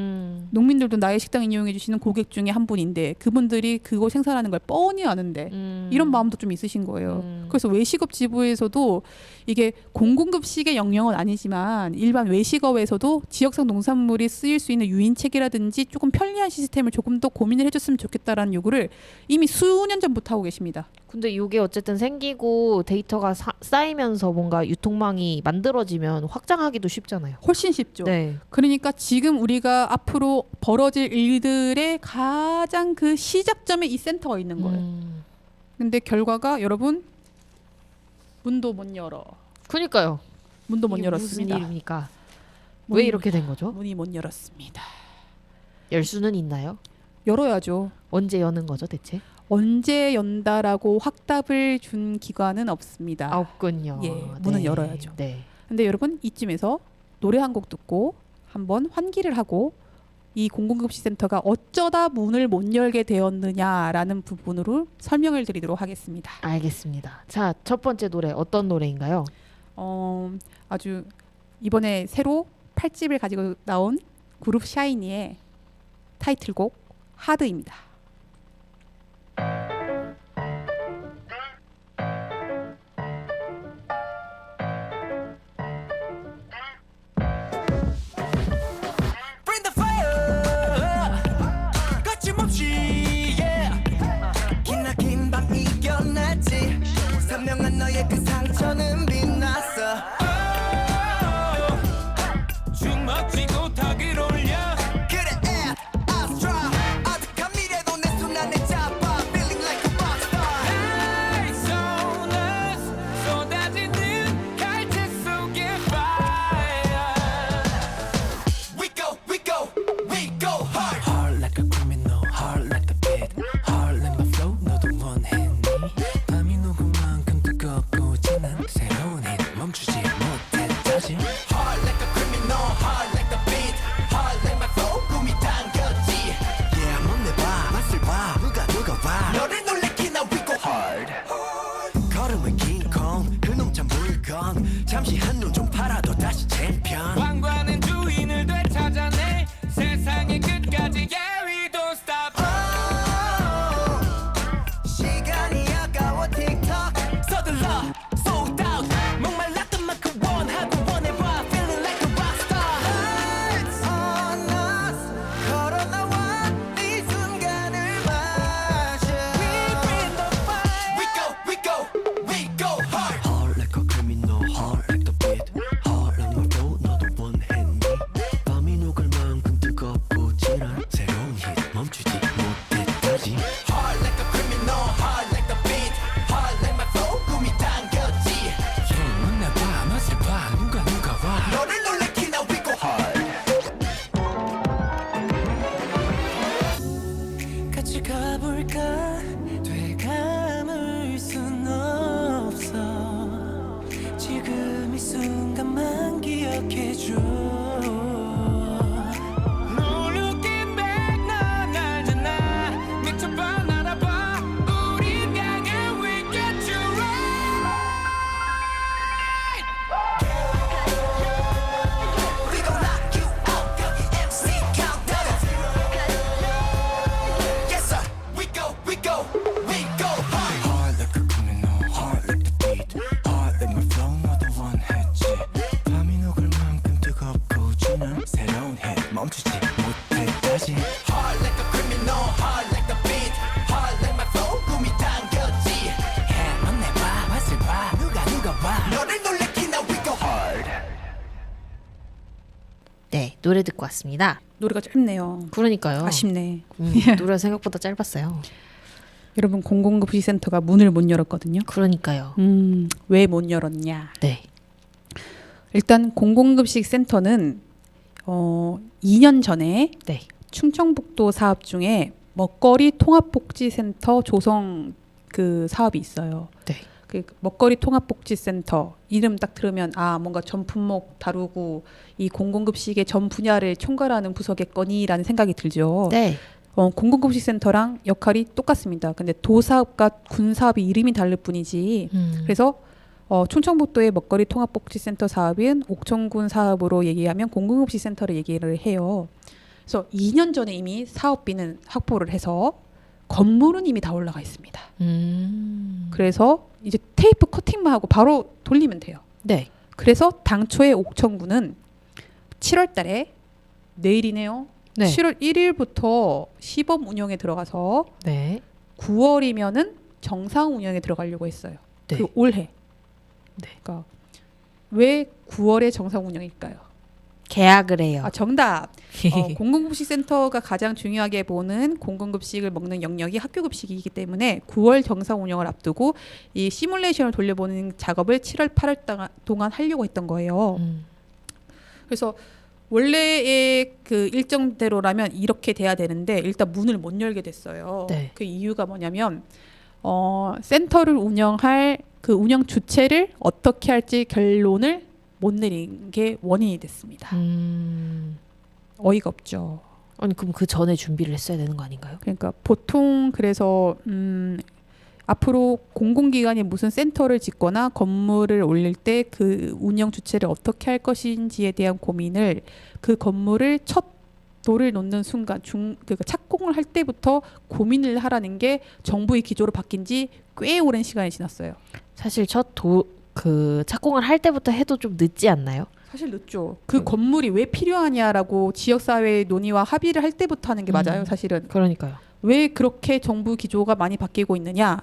Speaker 2: 농민들도 나의 식당을 이용해 주시는 고객 중에 한 분인데 그분들이 그거 생산하는 걸 뻔히 아는데 이런 마음도 좀 있으신 거예요. 그래서 외식업 지부에서도 이게 공공급식의 영역은 아니지만 일반 외식업에서도 지역상 농산물이 쓰일 수 있는 유인책이라든지 조금 편리한 시스템을 조금 더 고민을 해줬으면 좋겠다라는 요구를 이미 수년 전부터 하고 계십니다.
Speaker 1: 근데 이게 어쨌든 생기고 데이터가 쌓이면서 뭔가 유통망이 만들어지면 확장하기도 쉽잖아요.
Speaker 2: 훨씬 쉽죠.
Speaker 1: 네.
Speaker 2: 그러니까 지금 우리가 앞으로 벌어질 일들의 가장 그 시작점에 이 센터가 있는 거예요. 근데 결과가 여러분 문도 못 열어.
Speaker 1: 그러니까요.
Speaker 2: 문도 못
Speaker 1: 이게
Speaker 2: 열었습니다.
Speaker 1: 무슨 일입니까? 왜 이렇게 된 거죠?
Speaker 2: 문이 못 열었습니다.
Speaker 1: 열 수는 있나요?
Speaker 2: 열어야죠.
Speaker 1: 언제 여는 거죠, 대체?
Speaker 2: 언제 연다라고 확답을 준 기관은 없습니다.
Speaker 1: 없군요.
Speaker 2: 예, 문은 열어야죠.
Speaker 1: 네.
Speaker 2: 근데 여러분 이쯤에서 노래 한 곡 듣고 한번 환기를 하고 이 공공급식센터가 어쩌다 문을 못 열게 되었느냐라는 부분으로 설명을 드리도록 하겠습니다.
Speaker 1: 알겠습니다. 자, 첫 번째 노래 어떤 노래인가요?
Speaker 2: 아주 이번에 새로 8집을 가지고 나온 그룹 샤이니의 타이틀곡 하드입니다.
Speaker 3: Bring the fire 거침없이 yeah. 기나긴 밤 이겨냈지 선명한 너의 그 상처는 빛났어 주먹 쥐고 탁을 올려 그래 Astra 아득한 미래도 잠시 한눈 좀 팔아도 다시 챔피언 왕관은 주인을 되찾아내 세상의 끝까지 yeah we don't stop 시간이 아까워 틱톡 서둘러 sold out 목말랐던 만큼 원하고 원해봐 feeling like a rockstar Lights on us 걸어나와 이 순간을 마셔 We bring the fire We go hard Hard like a criminal hard like the beat Hard like my flow 너도 원했니 밤이 녹을 만큼 뜨겁고 진한 새로운 hit 멈추지 못했다지 Hard like a criminal hard like the beat Hard like my flow 꿈이 당겼지 손은 내봐 맛을 봐 누가 와 너를 놀래키나 we go hard 같이 가볼까 되감을 순 없어 지금 이 순간만 기억해줘 No looking back 넌 알잖아 미쳐봐 날아봐 우린 강해 we get you right We gon' knock you out 여기 MC countdown Yes sir we go hard Hard like a criminal hard like the beat Hard like my flow 너도 원했지 밤이 녹을 만큼 뜨겁고 진한 새로운 hit 멈추지 못했다지 Hard like a criminal hard like the beat Hard like my flow 꿈이 당겼지 해만 내봐 맛을 봐 누가 봐 너를 놀래키나 we go hard
Speaker 1: 네, 노래 듣고 왔습니다.
Speaker 2: 노래가 짧네요.
Speaker 1: 그러니까요.
Speaker 2: 아쉽네.
Speaker 1: 노래가 생각보다 짧았어요.
Speaker 2: 여러분 공공급식센터가 문을 못 열었거든요.
Speaker 1: 그러니까요.
Speaker 2: 왜 못 열었냐?
Speaker 1: 네.
Speaker 2: 일단 공공급식센터는 2년 전에
Speaker 1: 네.
Speaker 2: 충청북도 사업 중에 먹거리 통합복지센터 조성 그 사업이 있어요.
Speaker 1: 네.
Speaker 2: 그 먹거리 통합복지센터 이름 딱 들으면 아 뭔가 전 품목 다루고 이 공공급식의 전 분야를 총괄하는 부서겠거니라는 생각이 들죠.
Speaker 1: 네.
Speaker 2: 공공급식센터랑 역할이 똑같습니다. 근데 도사업과 군사업이 이름이 다를 뿐이지. 그래서 충청북도의 먹거리 통합복지센터 사업인 옥천군 사업으로 얘기하면 공공급식센터를 얘기를 해요. 그래서 2년 전에 이미 사업비는 확보를 해서 건물은 이미 다 올라가 있습니다. 그래서 이제 테이프 커팅만 하고 바로 돌리면 돼요.
Speaker 1: 네.
Speaker 2: 그래서 당초에 옥천군은 7월 달에 내일이네요.
Speaker 1: 네.
Speaker 2: 7월 1일부터 시범 운영에 들어가서
Speaker 1: 네.
Speaker 2: 9월이면은 정상 운영에 들어가려고 했어요.
Speaker 1: 네.
Speaker 2: 그 올해.
Speaker 1: 네.
Speaker 2: 그러니까 왜 9월에 정상 운영일까요?
Speaker 1: 계약을 해요.
Speaker 2: 아 정답. 공공급식센터가 가장 중요하게 보는 공공급식을 먹는 영역이 학교급식이기 때문에 9월 정상 운영을 앞두고 이 시뮬레이션을 돌려보는 작업을 7월 8월 동안 하려고 했던 거예요. 그래서 원래의 그 일정대로라면 이렇게 돼야 되는데 일단 문을 못 열게 됐어요.
Speaker 1: 네.
Speaker 2: 그 이유가 뭐냐면 센터를 운영할 그 운영 주체를 어떻게 할지 결론을 못 내린 게 원인이 됐습니다. 어이가 없죠.
Speaker 1: 아니 그럼 그 전에 준비를 했어야 되는 거 아닌가요?
Speaker 2: 그러니까 보통 그래서 앞으로 공공기관이 무슨 센터를 짓거나 건물을 올릴 때 그 운영 주체를 어떻게 할 것인지에 대한 고민을 그 건물을 첫 돌을 놓는 순간 그러니까 착공을 할 때부터 고민을 하라는 게 정부의 기조로 바뀐 지 꽤 오랜 시간이 지났어요.
Speaker 1: 사실 그 착공을 할 때부터 해도 좀 늦지 않나요?
Speaker 2: 사실 늦죠. 그 건물이 왜 필요하냐라고 지역사회 논의와 합의를 할 때부터 하는 게 맞아요. 사실은.
Speaker 1: 그러니까요.
Speaker 2: 왜 그렇게 정부 기조가 많이 바뀌고 있느냐?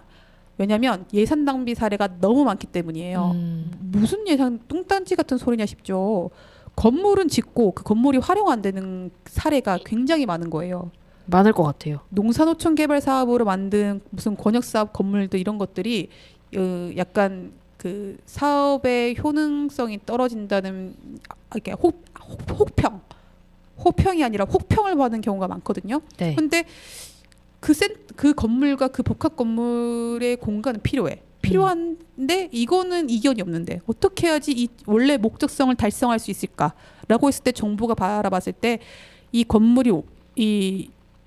Speaker 2: 왜냐하면 예산 낭비 사례가 너무 많기 때문이에요. 무슨 예산 뚱딴지 같은 소리냐 싶죠. 건물은 짓고 그 건물이 활용 안 되는 사례가 굉장히 많은 거예요.
Speaker 1: 많을 것 같아요.
Speaker 2: 농산호촌 개발 사업으로 만든 무슨 권역사업 건물들 이런 것들이 약간 그 사업의 효능성이 떨어진다는 이렇게 호평이 아니라 혹평을 받는 경우가 많거든요.
Speaker 1: 네.
Speaker 2: 근데 그 건물과 그 복합 건물의 공간은 필요한데 이거는 이견이 없는데 어떻게 해야지 이 원래 목적성을 달성할 수 있을까라고 했을 때 정부가 바라봤을 때 이 건물이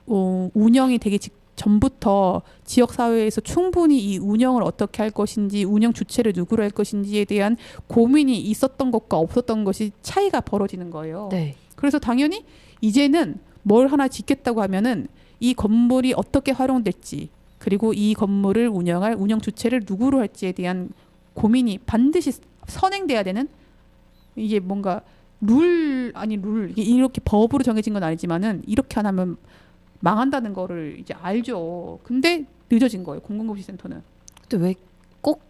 Speaker 2: 운영이 되기 전부터 지역 사회에서 충분히 이 운영을 어떻게 할 것인지, 운영 주체를 누구로 할 것인지에 대한 고민이 있었던 것과 없었던 것이 차이가 벌어지는 거예요.
Speaker 1: 네.
Speaker 2: 그래서 당연히 이제는 뭘 하나 짓겠다고 하면은 이 건물이 어떻게 활용될지, 그리고 이 건물을 운영할 운영 주체를 누구로 할지에 대한 고민이 반드시 선행돼야 되는, 이게 뭔가 이게 이렇게 법으로 정해진 건 아니지만은 이렇게 안 하면 망한다는 거를 이제 알죠. 근데 늦어진 거예요, 공공급식센터는.
Speaker 1: 근데 왜 꼭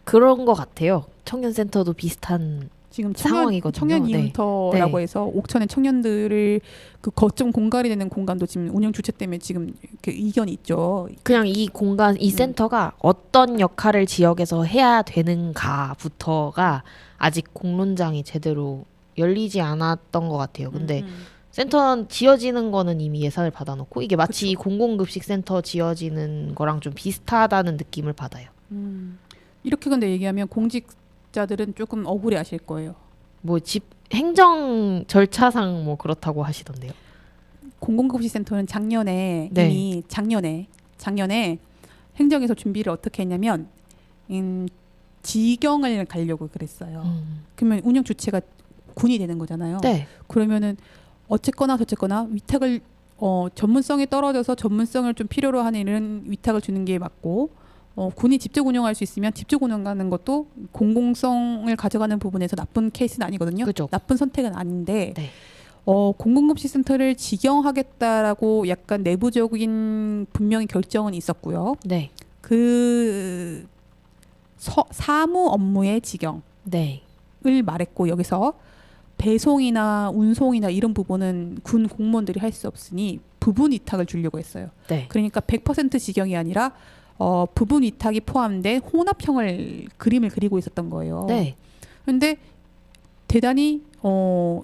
Speaker 1: 그런 것 같아요. 청년센터도 비슷한.
Speaker 2: 지금
Speaker 1: 상황이거든요.
Speaker 2: 청년 이웃터라고
Speaker 1: 네.
Speaker 2: 해서 옥천의 청년들을 그 거점 공갈이 되는 공간도 지금 운영 주체 때문에 지금 이렇게 이견이 있죠.
Speaker 1: 그냥 이 공간, 이 센터가 어떤 역할을 지역에서 해야 되는가부터가 아직 공론장이 제대로 열리지 않았던 것 같아요. 근데 센터 지어지는 거는 이미 예산을 받아놓고 이게 마치 이 공공급식 센터 지어지는 거랑 좀 비슷하다는 느낌을 받아요.
Speaker 2: 이렇게 근데 얘기하면 공직자들은 조금 억울해하실 거예요.
Speaker 1: 뭐 집 행정 절차상 뭐 그렇다고 하시던데요.
Speaker 2: 공공급식센터는 작년에
Speaker 1: 네.
Speaker 2: 이미 작년에 행정에서 준비를 어떻게 했냐면 지경을 가려고 그랬어요. 그러면 운영 주체가 군이 되는 거잖아요.
Speaker 1: 네.
Speaker 2: 그러면은 어쨌거나 저쨌거나 위탁을 전문성이 떨어져서 전문성을 좀 필요로 하는 이런 위탁을 주는 게 맞고, 군이 직접 운영할 수 있으면 직접 운영하는 것도 공공성을 가져가는 부분에서 나쁜 케이스는 아니거든요.
Speaker 1: 그죠.
Speaker 2: 나쁜 선택은 아닌데
Speaker 1: 네.
Speaker 2: 공공급식센터를 직영하겠다라고 약간 내부적인 분명히 결정은 있었고요.
Speaker 1: 네.
Speaker 2: 그 사무 업무의 직영을
Speaker 1: 네.
Speaker 2: 말했고, 여기서 배송이나 운송이나 이런 부분은 군 공무원들이 할 수 없으니 부분 위탁을 주려고 했어요.
Speaker 1: 네.
Speaker 2: 그러니까 100% 직영이 아니라 부분 위탁이 포함된 혼합형을 그림을 그리고 있었던 거예요.
Speaker 1: 네.
Speaker 2: 근데 대단히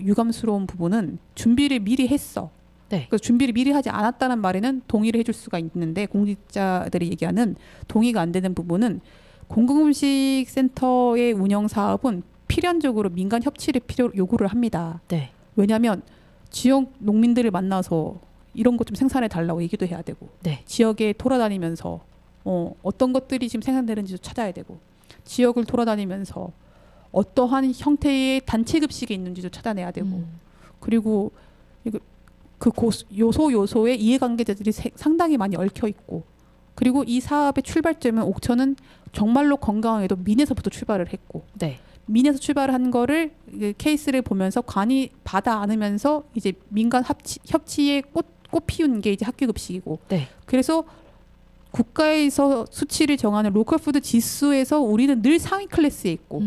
Speaker 2: 유감스러운 부분은 준비를 미리 했어.
Speaker 1: 네.
Speaker 2: 그래서 준비를 미리 하지 않았다는 말에는 동의를 해줄 수가 있는데, 공직자들이 얘기하는 동의가 안 되는 부분은 공공음식 센터의 운영 사업은 필연적으로 민간 협치를 요구를 합니다.
Speaker 1: 네.
Speaker 2: 왜냐하면 지역 농민들을 만나서 이런 것 좀 생산해 달라고 얘기도 해야 되고,
Speaker 1: 네.
Speaker 2: 지역에 돌아다니면서 어떤 것들이 지금 생산되는지도 찾아야 되고, 지역을 돌아다니면서 어떠한 형태의 단체 급식이 있는지도 찾아내야 되고, 그리고 그 요소의 이해관계자들이 상당히 많이 얽혀 있고, 그리고 이 사업의 출발점은 옥천은 정말로 건강하게도 민에서부터 출발을 했고,
Speaker 1: 네.
Speaker 2: 민에서 출발한 거를 케이스를 보면서 관이 받아 안으면서 이제 민간 협치에 꽃 피운 게 이제 학교급식이고,
Speaker 1: 네.
Speaker 2: 그래서 국가에서 수치를 정하는 로컬푸드 지수에서 우리는 늘 상위 클래스에 있고,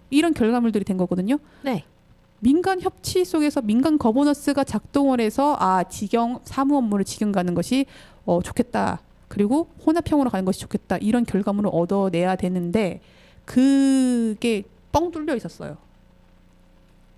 Speaker 2: 이런 결과물들이 된 거거든요.
Speaker 1: 네.
Speaker 2: 민간 협치 속에서 민간 거버넌스가 작동을 해서 직영 사무 업무를 직영 가는 것이 좋겠다. 그리고 혼합형으로 가는 것이 좋겠다. 이런 결과물을 얻어내야 되는데 그게 뻥 뚫려 있었어요.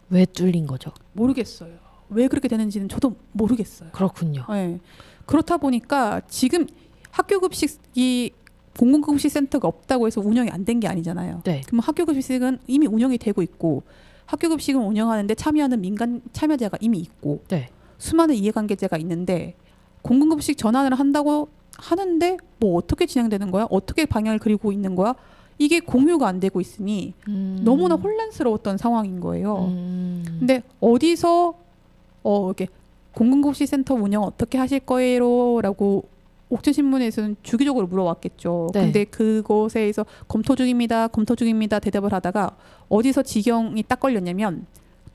Speaker 1: 왜 뚫린 거죠?
Speaker 2: 모르겠어요. 왜 그렇게 되는지는 저도 모르겠어요.
Speaker 1: 그렇군요.
Speaker 2: 네. 그렇다 보니까 지금 학교급식이 공공급식 센터가 없다고 해서 운영이 안 된 게 아니잖아요.
Speaker 1: 네.
Speaker 2: 그럼 학교급식은 이미 운영이 되고 있고, 학교급식은 운영하는데 참여하는 민간 참여자가 이미 있고,
Speaker 1: 네.
Speaker 2: 수많은 이해관계자가 있는데 공공급식 전환을 한다고 하는데 뭐 어떻게 진행되는 거야? 어떻게 방향을 그리고 있는 거야? 이게 공유가 안 되고 있으니 너무나 혼란스러웠던 상황인 거예요. 근데 어디서 이렇게 공공급식 센터 운영 어떻게 하실 거예요?라고 옥천신문에서는 주기적으로 물어왔겠죠.
Speaker 1: 네.
Speaker 2: 근데 그곳에서 검토 중입니다 대답을 하다가 어디서 지경이 딱 걸렸냐면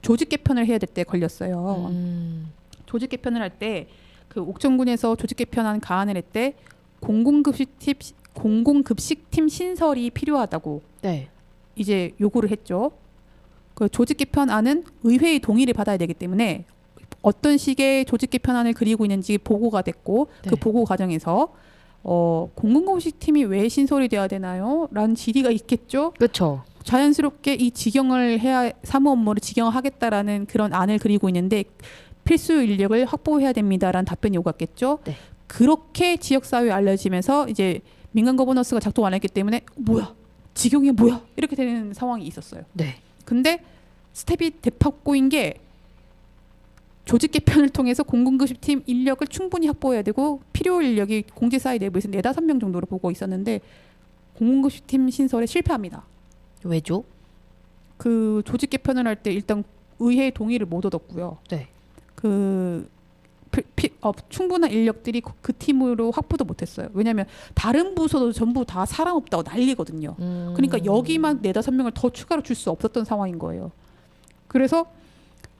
Speaker 2: 조직 개편을 해야 될 때 걸렸어요. 조직 개편을 할 때 그 옥천군에서 조직 개편안 가안을 할 때 공공급식팀 신설이 필요하다고
Speaker 1: 네.
Speaker 2: 이제 요구를 했죠. 그 조직 개편안은 의회의 동의를 받아야 되기 때문에 어떤 식의 조직 개편안을 그리고 있는지 보고가 됐고,
Speaker 1: 네.
Speaker 2: 그 보고 과정에서 공공급식팀이 왜 신설이 돼야 되나요? 라는 질의가 있겠죠.
Speaker 1: 그렇죠.
Speaker 2: 자연스럽게 이 직영을 해야 사무 업무를 직영하겠다라는 그런 안을 그리고 있는데 필수 인력을 확보해야 됩니다라는 답변이 오갔겠죠.
Speaker 1: 네.
Speaker 2: 그렇게 지역사회에 알려지면서 이제 민간 거버넌스가 작동 안 했기 때문에 뭐야? 직영이 뭐야? 이렇게 되는 상황이 있었어요.
Speaker 1: 네.
Speaker 2: 근데 스텝이 대팍 꼬인 게 조직 개편을 통해서 공공급식팀 인력을 충분히 확보해야 되고 필요 인력이 공지사회 내부에서 4-5명 정도로 보고 있었는데 공공급식팀 신설에 실패합니다.
Speaker 1: 왜죠?
Speaker 2: 그 조직 개편을 할 때 일단 의회의 동의를 못 얻었고요.
Speaker 1: 네.
Speaker 2: 그 충분한 인력들이 그 팀으로 확보도 못했어요. 왜냐하면 다른 부서도 전부 다 사람 없다고 난리거든요. 그러니까 여기만 4-5명을 더 추가로 줄 수 없었던 상황인 거예요. 그래서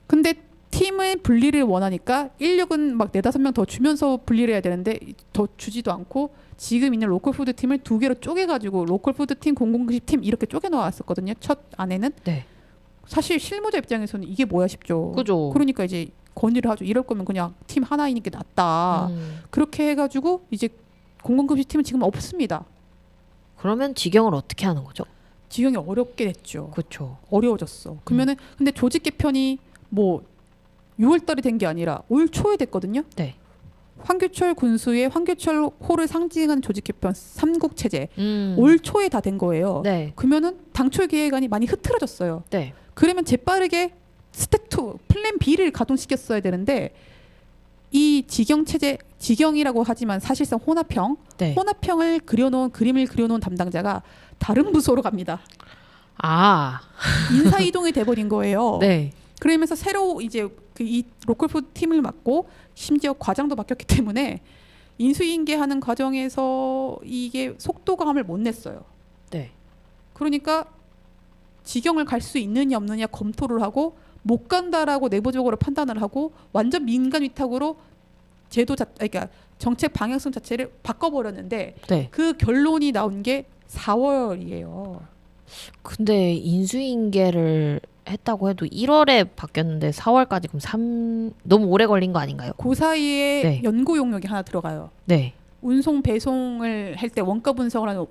Speaker 2: 근데 팀의 분리를 원하니까 인력은 막 4-5명 더 주면서 분리를 해야 되는데 더 주지도 않고 지금 있는 로컬푸드 팀을 2개로 쪼개가지고 로컬푸드 팀, 공공급식 팀 이렇게 쪼개 놓았었거든요. 첫 안에는.
Speaker 1: 네.
Speaker 2: 사실 실무자 입장에서는 이게 뭐야 싶죠.
Speaker 1: 그죠.
Speaker 2: 그러니까 이제 건의를 하죠. 이럴 거면 그냥 팀 하나인 게 낫다. 그렇게 해가지고 이제 공공급식 팀은 지금 없습니다.
Speaker 1: 그러면 직영을 어떻게 하는 거죠?
Speaker 2: 지형이 어렵게 됐죠.
Speaker 1: 그렇죠.
Speaker 2: 어려워졌어. 그러면은 근데 조직 개편이 뭐 6월달에 된 게 아니라 올 초에 됐거든요.
Speaker 1: 네.
Speaker 2: 황교철 군수의 황교철 호를 상징하는 조직 개편 3국 체제
Speaker 1: 음.
Speaker 2: 올 초에 다 된 거예요.
Speaker 1: 네.
Speaker 2: 그러면은 당초 계획안이 많이 흐트러졌어요.
Speaker 1: 네.
Speaker 2: 그러면 재빠르게 스텝 2 플랜 B를 가동시켰어야 되는데 이 직영 체제 직영이라고 하지만 사실상 혼합형
Speaker 1: 네.
Speaker 2: 혼합형을 그림을 그려놓은 담당자가 다른 부서로 갑니다.
Speaker 1: 아.
Speaker 2: 인사 이동이 돼버린 거예요.
Speaker 1: 네.
Speaker 2: 그러면서 새로 이제 이 로컬푸드 팀을 맡고 심지어 과장도 바뀌었기 때문에 인수인계하는 과정에서 이게 속도감을 못 냈어요.
Speaker 1: 네.
Speaker 2: 그러니까 직영을 갈 수 있느냐 없느냐 검토를 하고 못 간다라고 내부적으로 판단을 하고 완전 민간 위탁으로 그러니까 정책 방향성 자체를 바꿔버렸는데
Speaker 1: 네.
Speaker 2: 그 결론이 나온 게 4월이에요.
Speaker 1: 근데 인수인계를 했다고 해도 1월에 바뀌었는데 4월까지 그럼 너무 오래 걸린 거 아닌가요?
Speaker 2: 그 사이에
Speaker 1: 네.
Speaker 2: 연구 용역이 하나 들어가요.
Speaker 1: 네.
Speaker 2: 운송 배송을 할 때 원가 분석을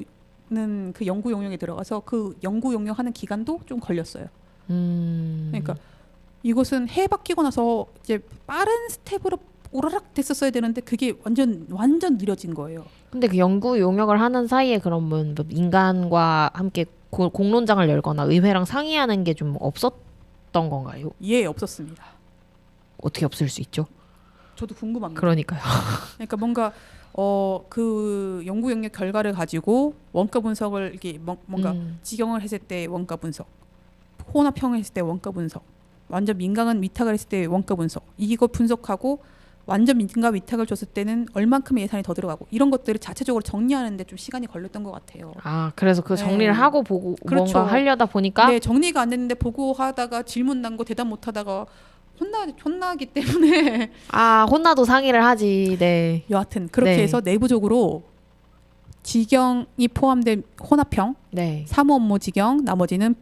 Speaker 2: 하는 그 연구 용역이 들어가서 그 연구 용역하는 기간도 좀 걸렸어요. 그러니까 이것은 해 바뀌고 나서 이제 빠른 스텝으로 오라락 됐었어야 되는데 그게 완전 느려진 거예요.
Speaker 1: 근데 그 연구 용역을 하는 사이에 그러면 뭐 민간과 함께 공론장을 열거나 의회랑 상의하는 게 좀 없었던 건가요?
Speaker 2: 예, 없었습니다.
Speaker 1: 어떻게 없을 수 있죠?
Speaker 2: 저도 궁금합니다.
Speaker 1: 그러니까요.
Speaker 2: 그러니까 뭔가 그 연구 용역 결과를 가지고 원가 분석을 이게 뭔가 직영을 했을 때 원가 분석, 혼합형을 했을 때 원가 분석, 완전 민간 위탁을 했을 때 원가 분석, 이거 분석하고 완전 민간 위탁을 줬을 때는 얼만큼의 예산이 더 들어가고 이런 것들을 자체적으로 정리하는데 좀 시간이 걸렸던 것 같아요.
Speaker 1: 아, 그래서 그 정리를
Speaker 2: 네.
Speaker 1: 하고 보고
Speaker 2: 그렇죠.
Speaker 1: 뭔가 하려다 보니까
Speaker 2: 네, 정리가 안 됐는데 보고하다가 질문 난 거 대답 못하다가 혼나기 때문에
Speaker 1: 아, 혼나도 상의를 하지. 네.
Speaker 2: 여하튼 그렇게
Speaker 1: 네.
Speaker 2: 해서 내부적으로 직영이 포함된 혼합형,
Speaker 1: 네.
Speaker 2: 사무 업무 직영, 나머지는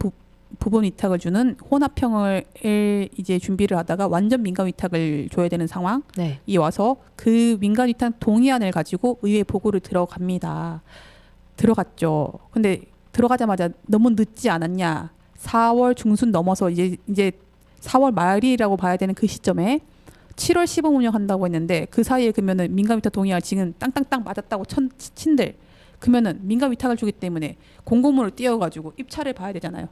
Speaker 2: 부분 위탁을 주는 혼합형을 이제 준비를 하다가 완전 민간 위탁을 줘야 되는 상황이
Speaker 1: 네.
Speaker 2: 와서 그 민간 위탁 동의안을 가지고 의회 보고를 들어갑니다. 들어갔죠. 근데 들어가자마자 너무 늦지 않았냐? 4월 중순 넘어서 이제 4월 말이라고 봐야 되는 그 시점에 7월 시범 운영한다고 했는데 그 사이에 그러면은 민간 위탁 동의안 지금 땅땅땅 맞았다고 친들 그러면은 민간 위탁을 주기 때문에 공고문을 띄워가지고 입찰을 봐야 되잖아요.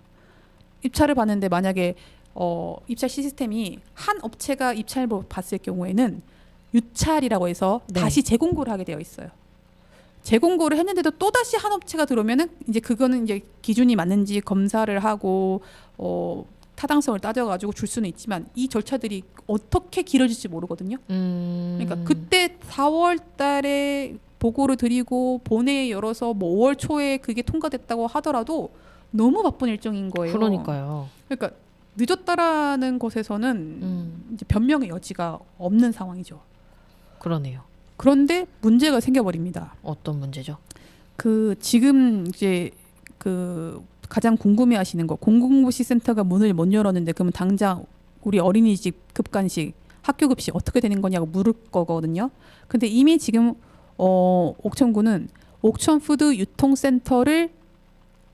Speaker 2: 입찰을 봤는데 만약에 입찰 시스템이 한 업체가 입찰을 봤을 경우에는 유찰이라고 해서
Speaker 1: 네.
Speaker 2: 다시 재공고를 하게 되어 있어요. 재공고를 했는데도 또 다시 한 업체가 들어오면은 이제 그거는 이제 기준이 맞는지 검사를 하고 타당성을 따져가지고 줄 수는 있지만 이 절차들이 어떻게 길어질지 모르거든요. 그러니까 그때 4월달에 보고를 드리고 본회의 열어서 뭐 5월 초에 그게 통과됐다고 하더라도 너무 바쁜 일정인 거예요.
Speaker 1: 그러니까요.
Speaker 2: 그러니까 늦었다라는 것에서는 이제 변명의 여지가 없는 상황이죠.
Speaker 1: 그러네요.
Speaker 2: 그런데 문제가 생겨버립니다.
Speaker 1: 어떤 문제죠?
Speaker 2: 그 지금 이제 그 가장 궁금해하시는 거 공공급식 센터가 문을 못 열었는데 그러면 당장 우리 어린이집 급간식 학교 급식 어떻게 되는 거냐고 물을 거거든요. 근데 이미 지금 옥천구는 옥천푸드 유통센터를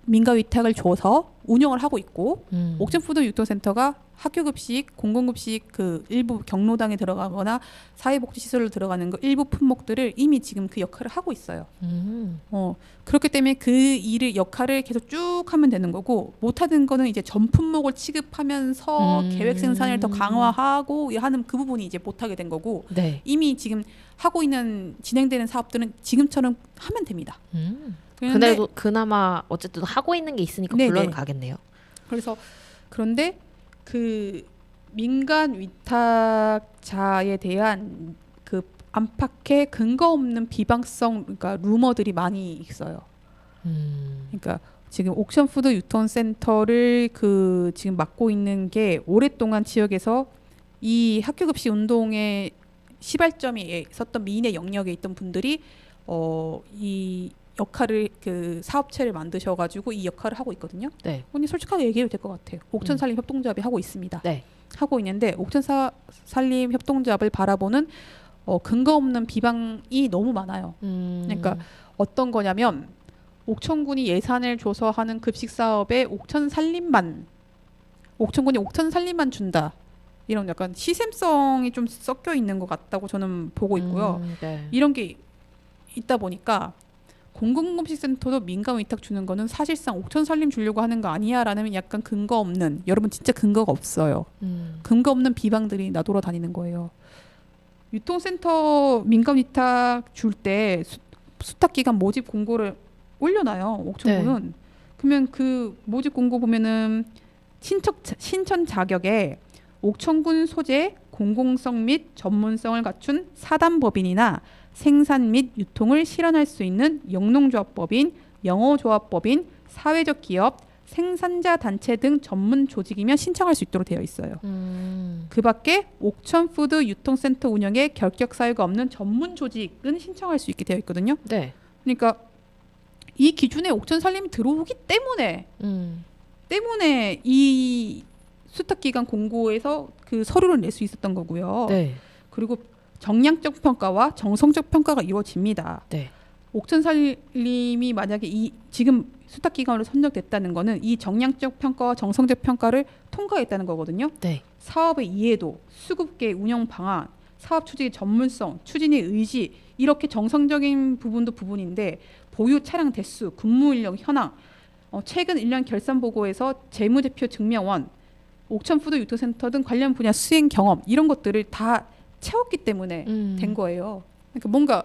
Speaker 2: 민간 위탁을 줘서 운영을 하고 있고
Speaker 1: 음.
Speaker 2: 옥천푸드 유통센터가 학교급식, 공공급식 그 일부 경로당에 들어가거나 사회복지시설로 들어가는 거 일부 품목들을 이미 지금 그 역할을 하고 있어요. 그렇기 때문에 그 일을 역할을 계속 쭉 하면 되는 거고 못하는 거는 이제 전 품목을 취급하면서 계획 생산을 더 강화하고 하는 그 부분이 이제 못하게 된 거고
Speaker 1: 네.
Speaker 2: 이미 지금 하고 있는 진행되는 사업들은 지금처럼 하면 됩니다. 그런데
Speaker 1: 그래도 그나마 어쨌든 하고 있는 게 있으니까
Speaker 2: 네네.
Speaker 1: 물론 가겠네요.
Speaker 2: 그래서 그런데 그 민간 위탁자에 대한 그 안팎의 근거 없는 비방성 그러니까 루머들이 많이 있어요. 그러니까 지금 옥션푸드 유통센터를 그 지금 맡고 있는 게 오랫동안 지역에서 이 학교급식 운동의 시발점이 섰던 미인의 영역에 있던 분들이 이 역할을 그 사업체를 만드셔가지고 이 역할을 하고 있거든요.
Speaker 1: 네.
Speaker 2: 언니 솔직하게 얘기해도 될 것 같아요. 옥천살림 협동조합이 하고 있습니다.
Speaker 1: 네.
Speaker 2: 하고 있는데 옥천살림 협동조합을 바라보는 근거 없는 비방이 너무 많아요. 그러니까 어떤 거냐면 옥천군이 예산을 줘서 하는 급식 사업에 옥천군이 옥천살림만 준다. 이런 약간 시샘성이 좀 섞여 있는 것 같다고 저는 보고 있고요.
Speaker 1: 네.
Speaker 2: 이런 게 있다 보니까 공공급식센터도 민간 위탁 주는 거는 사실상 옥천살림 주려고 하는 거 아니야라는 약간 근거 없는 여러분 진짜 근거가 없어요. 근거 없는 비방들이 나돌아 다니는 거예요. 유통센터 민간 위탁 줄 때 수탁기간 모집 공고를 올려놔요. 옥천군은. 그러면 그 모집 공고 보면은 신청 자격에 옥천군 소재 공공성 및 전문성을 갖춘 사단법인이나 생산 및 유통을 실현할 수 있는 영농조합법인, 영어조합법인, 사회적 기업, 생산자 단체 등 전문 조직이면 신청할 수 있도록 되어 있어요. 그 밖에 옥천푸드 유통센터 운영에 결격 사유가 없는 전문 조직은 신청할 수 있게 되어 있거든요.
Speaker 1: 네.
Speaker 2: 그러니까 이 기준에 옥천살림이 들어오기 때문에 이 수탁기간 공고에서 그 서류를 낼 수 있었던 거고요.
Speaker 1: 네.
Speaker 2: 그리고 정량적 평가와 정성적 평가가 이루어집니다.
Speaker 1: 네.
Speaker 2: 옥천살림이 만약에 이 지금 수탁기관으로 선정됐다는 거는 이 정량적 평가와 정성적 평가를 통과했다는 거거든요.
Speaker 1: 네.
Speaker 2: 사업의 이해도, 수급계 운영 방안, 사업 추진의 전문성, 추진의 의지 이렇게 정성적인 부분도 부분인데 보유 차량 대수, 근무 인력 현황, 최근 1년 결산 보고에서 재무제표 증명원, 옥천푸드 유통센터 등 관련 분야 수행 경험 이런 것들을 다 채웠기 때문에 된 거예요. 그러니까 뭔가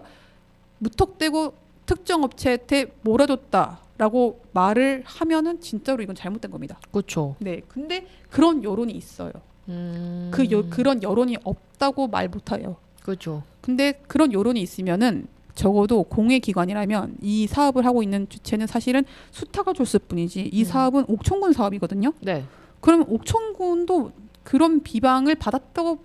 Speaker 2: 무턱대고 특정 업체한테 몰아줬다라고 말을 하면은 진짜로 이건 잘못된 겁니다.
Speaker 1: 그렇죠.
Speaker 2: 네, 근데 그런 여론이 있어요. 그런 여론이 없다고 말 못해요.
Speaker 1: 그렇죠.
Speaker 2: 근데 그런 여론이 있으면은 적어도 공営기관이라면 이 사업을 하고 있는 주체는 사실은 수탁을 줬을 뿐이지 이 사업은 옥천군 사업이거든요.
Speaker 1: 네.
Speaker 2: 그러면 옥천군도 그런 비방을 받았다고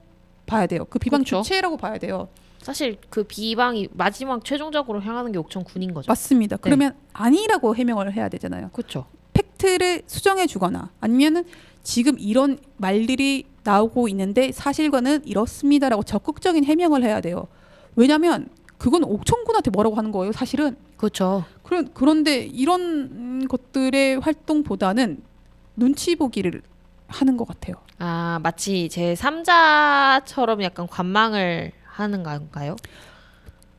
Speaker 2: 봐야 돼요. 그 비방
Speaker 1: 그렇죠.
Speaker 2: 주체라고 봐야 돼요.
Speaker 1: 사실 그 비방이 마지막 최종적으로 향하는 게 옥천군인 거죠.
Speaker 2: 맞습니다. 그러면 아니라고 해명을 해야 되잖아요.
Speaker 1: 그렇죠.
Speaker 2: 팩트를 수정해 주거나 아니면은 지금 이런 말들이 나오고 있는데 사실과는 이렇습니다라고 적극적인 해명을 해야 돼요. 왜냐하면 그건 옥천군한테 뭐라고 하는 거예요. 사실은.
Speaker 1: 그렇죠.
Speaker 2: 그런데 이런 것들의 활동보다는 눈치 보기를 하는 것 같아요.
Speaker 1: 아, 마치 제 3자처럼 약간 관망을 하는 건가요?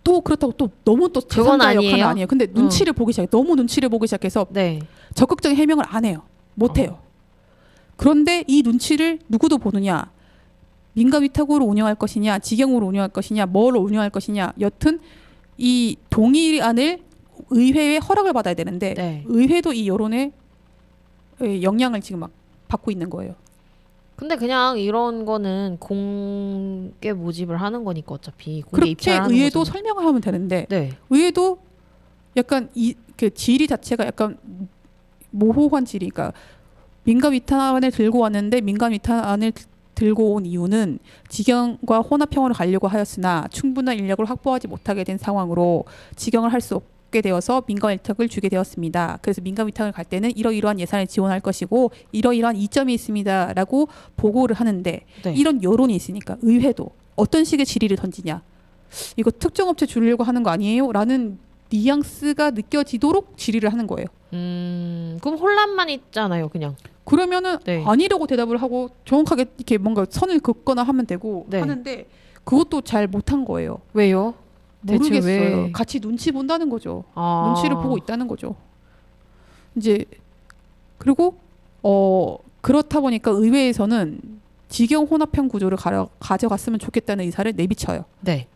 Speaker 2: 또 그렇다고 또 너무 또
Speaker 1: 그건
Speaker 2: 제3자 역할은
Speaker 1: 아니에요?
Speaker 2: 아니에요. 근데 눈치를 보기 시작해. 너무 눈치를 보기 시작해서
Speaker 1: 네.
Speaker 2: 적극적인 해명을 안 해요. 못 해요. 그런데 이 눈치를 누구도 보느냐? 민간 위탁으로 운영할 것이냐, 직영으로 운영할 것이냐, 뭐로 운영할 것이냐. 여튼 이 동의안을 의회의 허락을 받아야 되는데
Speaker 1: 네.
Speaker 2: 의회도 이 여론의 영향을 지금 막 받고 있는 거예요.
Speaker 1: 근데 그냥 이런 거는 공개 모집을 하는 거니까 어차피 공개
Speaker 2: 그렇게
Speaker 1: 입찰하는
Speaker 2: 의회도
Speaker 1: 거잖아요.
Speaker 2: 설명을 하면 되는데
Speaker 1: 네.
Speaker 2: 의회도 약간 그 질의 자체가 약간 모호한 질의. 그러니까 민간 위탁안을 들고 왔는데 민간 위탁안을 들고 온 이유는 직영과 혼합형으로 가려고 하였으나 충분한 인력을 확보하지 못하게 된 상황으로 직영을 할 수 없게 되어서 민간 위탁을 주게 되었습니다. 그래서 민간 위탁을 갈 때는 이러이러한 예산을 지원할 것이고 이러이러한 이점이 있습니다라고 보고를 하는데
Speaker 1: 네.
Speaker 2: 이런 여론이 있으니까 의회도 어떤 식의 질의를 던지냐. 이거 특정 업체 주려고 하는 거 아니에요? 라는 뉘앙스가 느껴지도록 질의를 하는 거예요.
Speaker 1: 그럼 혼란만 있잖아요, 그냥.
Speaker 2: 그러면은
Speaker 1: 네.
Speaker 2: 아니라고 대답을 하고 정확하게 이렇게 뭔가 선을 긋거나 하면 되고
Speaker 1: 네.
Speaker 2: 하는데 그것도 잘 못한 거예요.
Speaker 1: 왜요? 대체
Speaker 2: 모르겠어요.
Speaker 1: 왜?
Speaker 2: 같이 눈치 본다는 거죠.
Speaker 1: 아.
Speaker 2: 눈치를 보고 있다는 거죠. 이제 그리고 그렇다 보니까 의회에서는 직영 혼합형 구조를 가져갔으면 좋겠다는 의사를 내비쳐요.
Speaker 1: 네.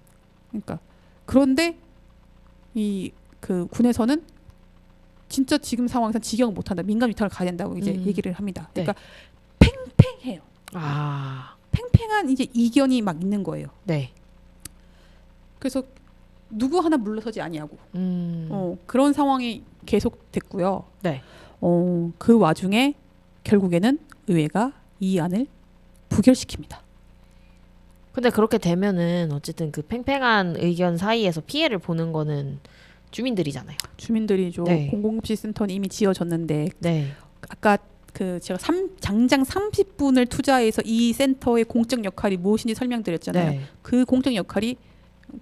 Speaker 2: 그러니까 그런데 이 그 군에서는 진짜 지금 상황에서 직영을 못한다. 민간 위탁을 가야 된다고 이제 얘기를 합니다.
Speaker 1: 네.
Speaker 2: 그러니까 팽팽해요.
Speaker 1: 아.
Speaker 2: 팽팽한 이제 이견이 막 있는 거예요.
Speaker 1: 네.
Speaker 2: 그래서 누구 하나 물러서지 아니하고
Speaker 1: 음.
Speaker 2: 그런 상황이 계속됐고요.
Speaker 1: 네.
Speaker 2: 그 와중에 결국에는 의회가 이 안을 부결시킵니다.
Speaker 1: 근데 그렇게 되면은 어쨌든 그 팽팽한 의견 사이에서 피해를 보는 거는 주민들이잖아요.
Speaker 2: 주민들이죠.
Speaker 1: 네.
Speaker 2: 공공급식 센터는 이미 지어졌는데
Speaker 1: 네.
Speaker 2: 아까 그 제가 장장 30분을 투자해서 이 센터의 공적 역할이 무엇인지 설명드렸잖아요.
Speaker 1: 네.
Speaker 2: 그 공적 역할이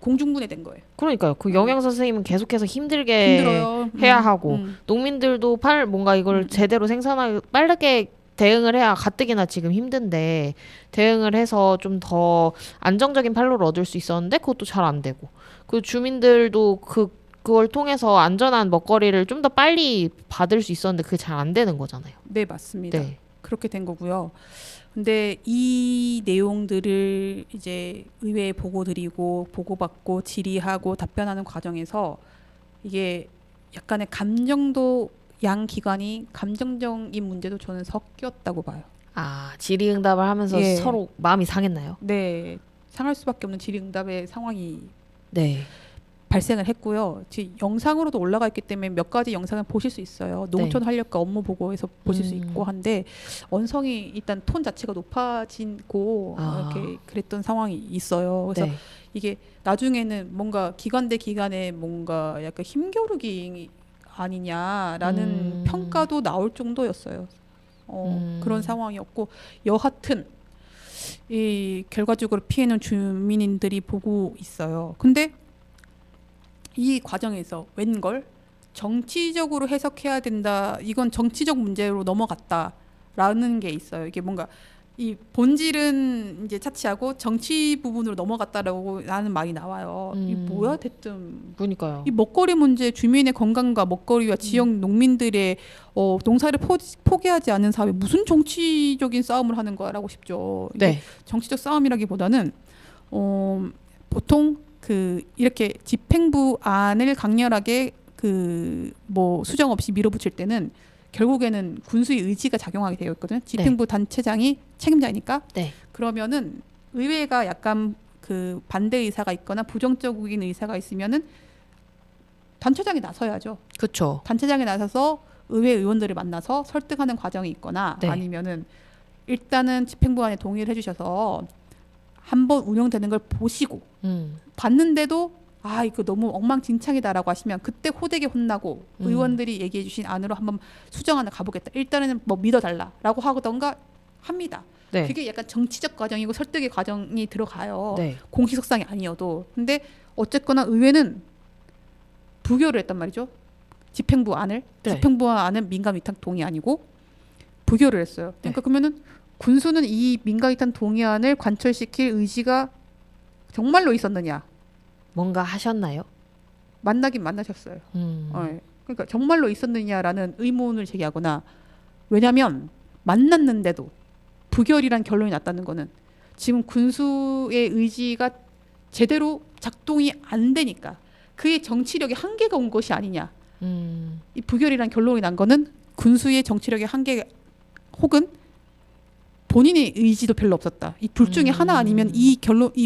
Speaker 2: 공중분해된 거예요.
Speaker 1: 그러니까요. 그 영양 선생님은 계속해서 힘들게
Speaker 2: 힘들어요.
Speaker 1: 해야 하고 농민들도 뭔가 이걸
Speaker 2: 음.
Speaker 1: 제대로 생산하기 빠르게 대응을 해야 가뜩이나 지금 힘든데 대응을 해서 좀 더 안정적인 판로를 얻을 수 있었는데 그것도 잘 안 되고 그 주민들도 그걸 통해서 안전한 먹거리를 좀 더 빨리 받을 수 있었는데 그게 잘 안 되는 거잖아요.
Speaker 2: 네, 맞습니다.
Speaker 1: 네.
Speaker 2: 그렇게 된 거고요. 근데 이 내용들을 이제 의회에 보고드리고 보고받고 질의하고 답변하는 과정에서 이게 약간의 감정도 양 기관이 감정적인 문제도 저는 섞였다고 봐요.
Speaker 1: 아, 질의응답을 하면서
Speaker 2: 예.
Speaker 1: 서로 마음이 상했나요?
Speaker 2: 네, 상할 수밖에 없는 질의응답의 상황이
Speaker 1: 네.
Speaker 2: 발생을 했고요. 지금 영상으로도 올라가 있기 때문에 몇 가지 영상을 보실 수 있어요. 농촌 활력과 업무 보고에서 보실 수 있고 한데 언성이 일단 톤 자체가 높아지고 이렇게 그랬던 상황이 있어요. 그래서
Speaker 1: 네.
Speaker 2: 이게 나중에는 뭔가 기관 대 기관의 뭔가 약간 힘겨루기 아니냐라는 평가도 나올 정도였어요. 그런 상황이었고 여하튼 이 결과적으로 피해는 주민들이 보고 있어요. 근데 이 과정에서 웬걸 정치적으로 해석해야 된다. 이건 정치적 문제로 넘어갔다라는 게 있어요. 이게 뭔가 이 본질은 이제 차치하고 정치 부분으로 넘어갔다라고 라는 말이 나와요. 이 뭐야 대뜸.
Speaker 1: 그러니까요.
Speaker 2: 이 먹거리 문제, 주민의 건강과 먹거리와 지역 농민들의 농사를 포기하지 않는 사회 무슨 정치적인 싸움을 하는 거라고 싶죠.
Speaker 1: 네.
Speaker 2: 정치적 싸움이라기보다는 보통 그 이렇게 집행부 안을 강렬하게 그 뭐 수정 없이 밀어붙일 때는 결국에는 군수의 의지가 작용하게 되어 있거든요. 집행부 단체장이 책임자니까.
Speaker 1: 네.
Speaker 2: 그러면은 의회가 약간 그 반대 의사가 있거나 부정적인 의사가 있으면은 단체장이 나서야죠.
Speaker 1: 그렇죠.
Speaker 2: 단체장이 나서서 의회 의원들을 만나서 설득하는 과정이 있거나
Speaker 1: 네.
Speaker 2: 아니면은 일단은 집행부안에 동의를 해주셔서 한번 운영되는 걸 보시고 봤는데도 아 이거 너무 엉망진창이다라고 하시면 그때 호되게 혼나고 의원들이 얘기해 주신 안으로 한번 수정안을 가보겠다. 일단은 뭐 믿어달라라고 하던가 합니다.
Speaker 1: 네.
Speaker 2: 그게 약간 정치적 과정이고 설득의 과정이 들어가요.
Speaker 1: 네.
Speaker 2: 공식 석상이 아니어도. 근데 어쨌거나 의회는 부결을 했단 말이죠. 집행부 안을.
Speaker 1: 네.
Speaker 2: 집행부 안은 민간 위탁 동의 아니고 부결을 했어요. 그러니까 그러면은 군수는 이 민간 위탁 동의안을 관철시킬 의지가 정말로 있었느냐?
Speaker 1: 뭔가 하셨나요?
Speaker 2: 만나긴 만나셨어요. 그러니까 정말로 있었느냐라는 의문을 제기하거나 왜냐하면 만났는데도 부결이란 결론이 났다는 거는 지금 군수의 의지가 제대로 작동이 안 되니까 그의 정치력의 한계가 온 것이 아니냐. 이 부결이란 결론이 난 거는 군수의 정치력의 한계 혹은 본인의 의지도 별로 없었다. 이 둘 중에 하나 아니면 이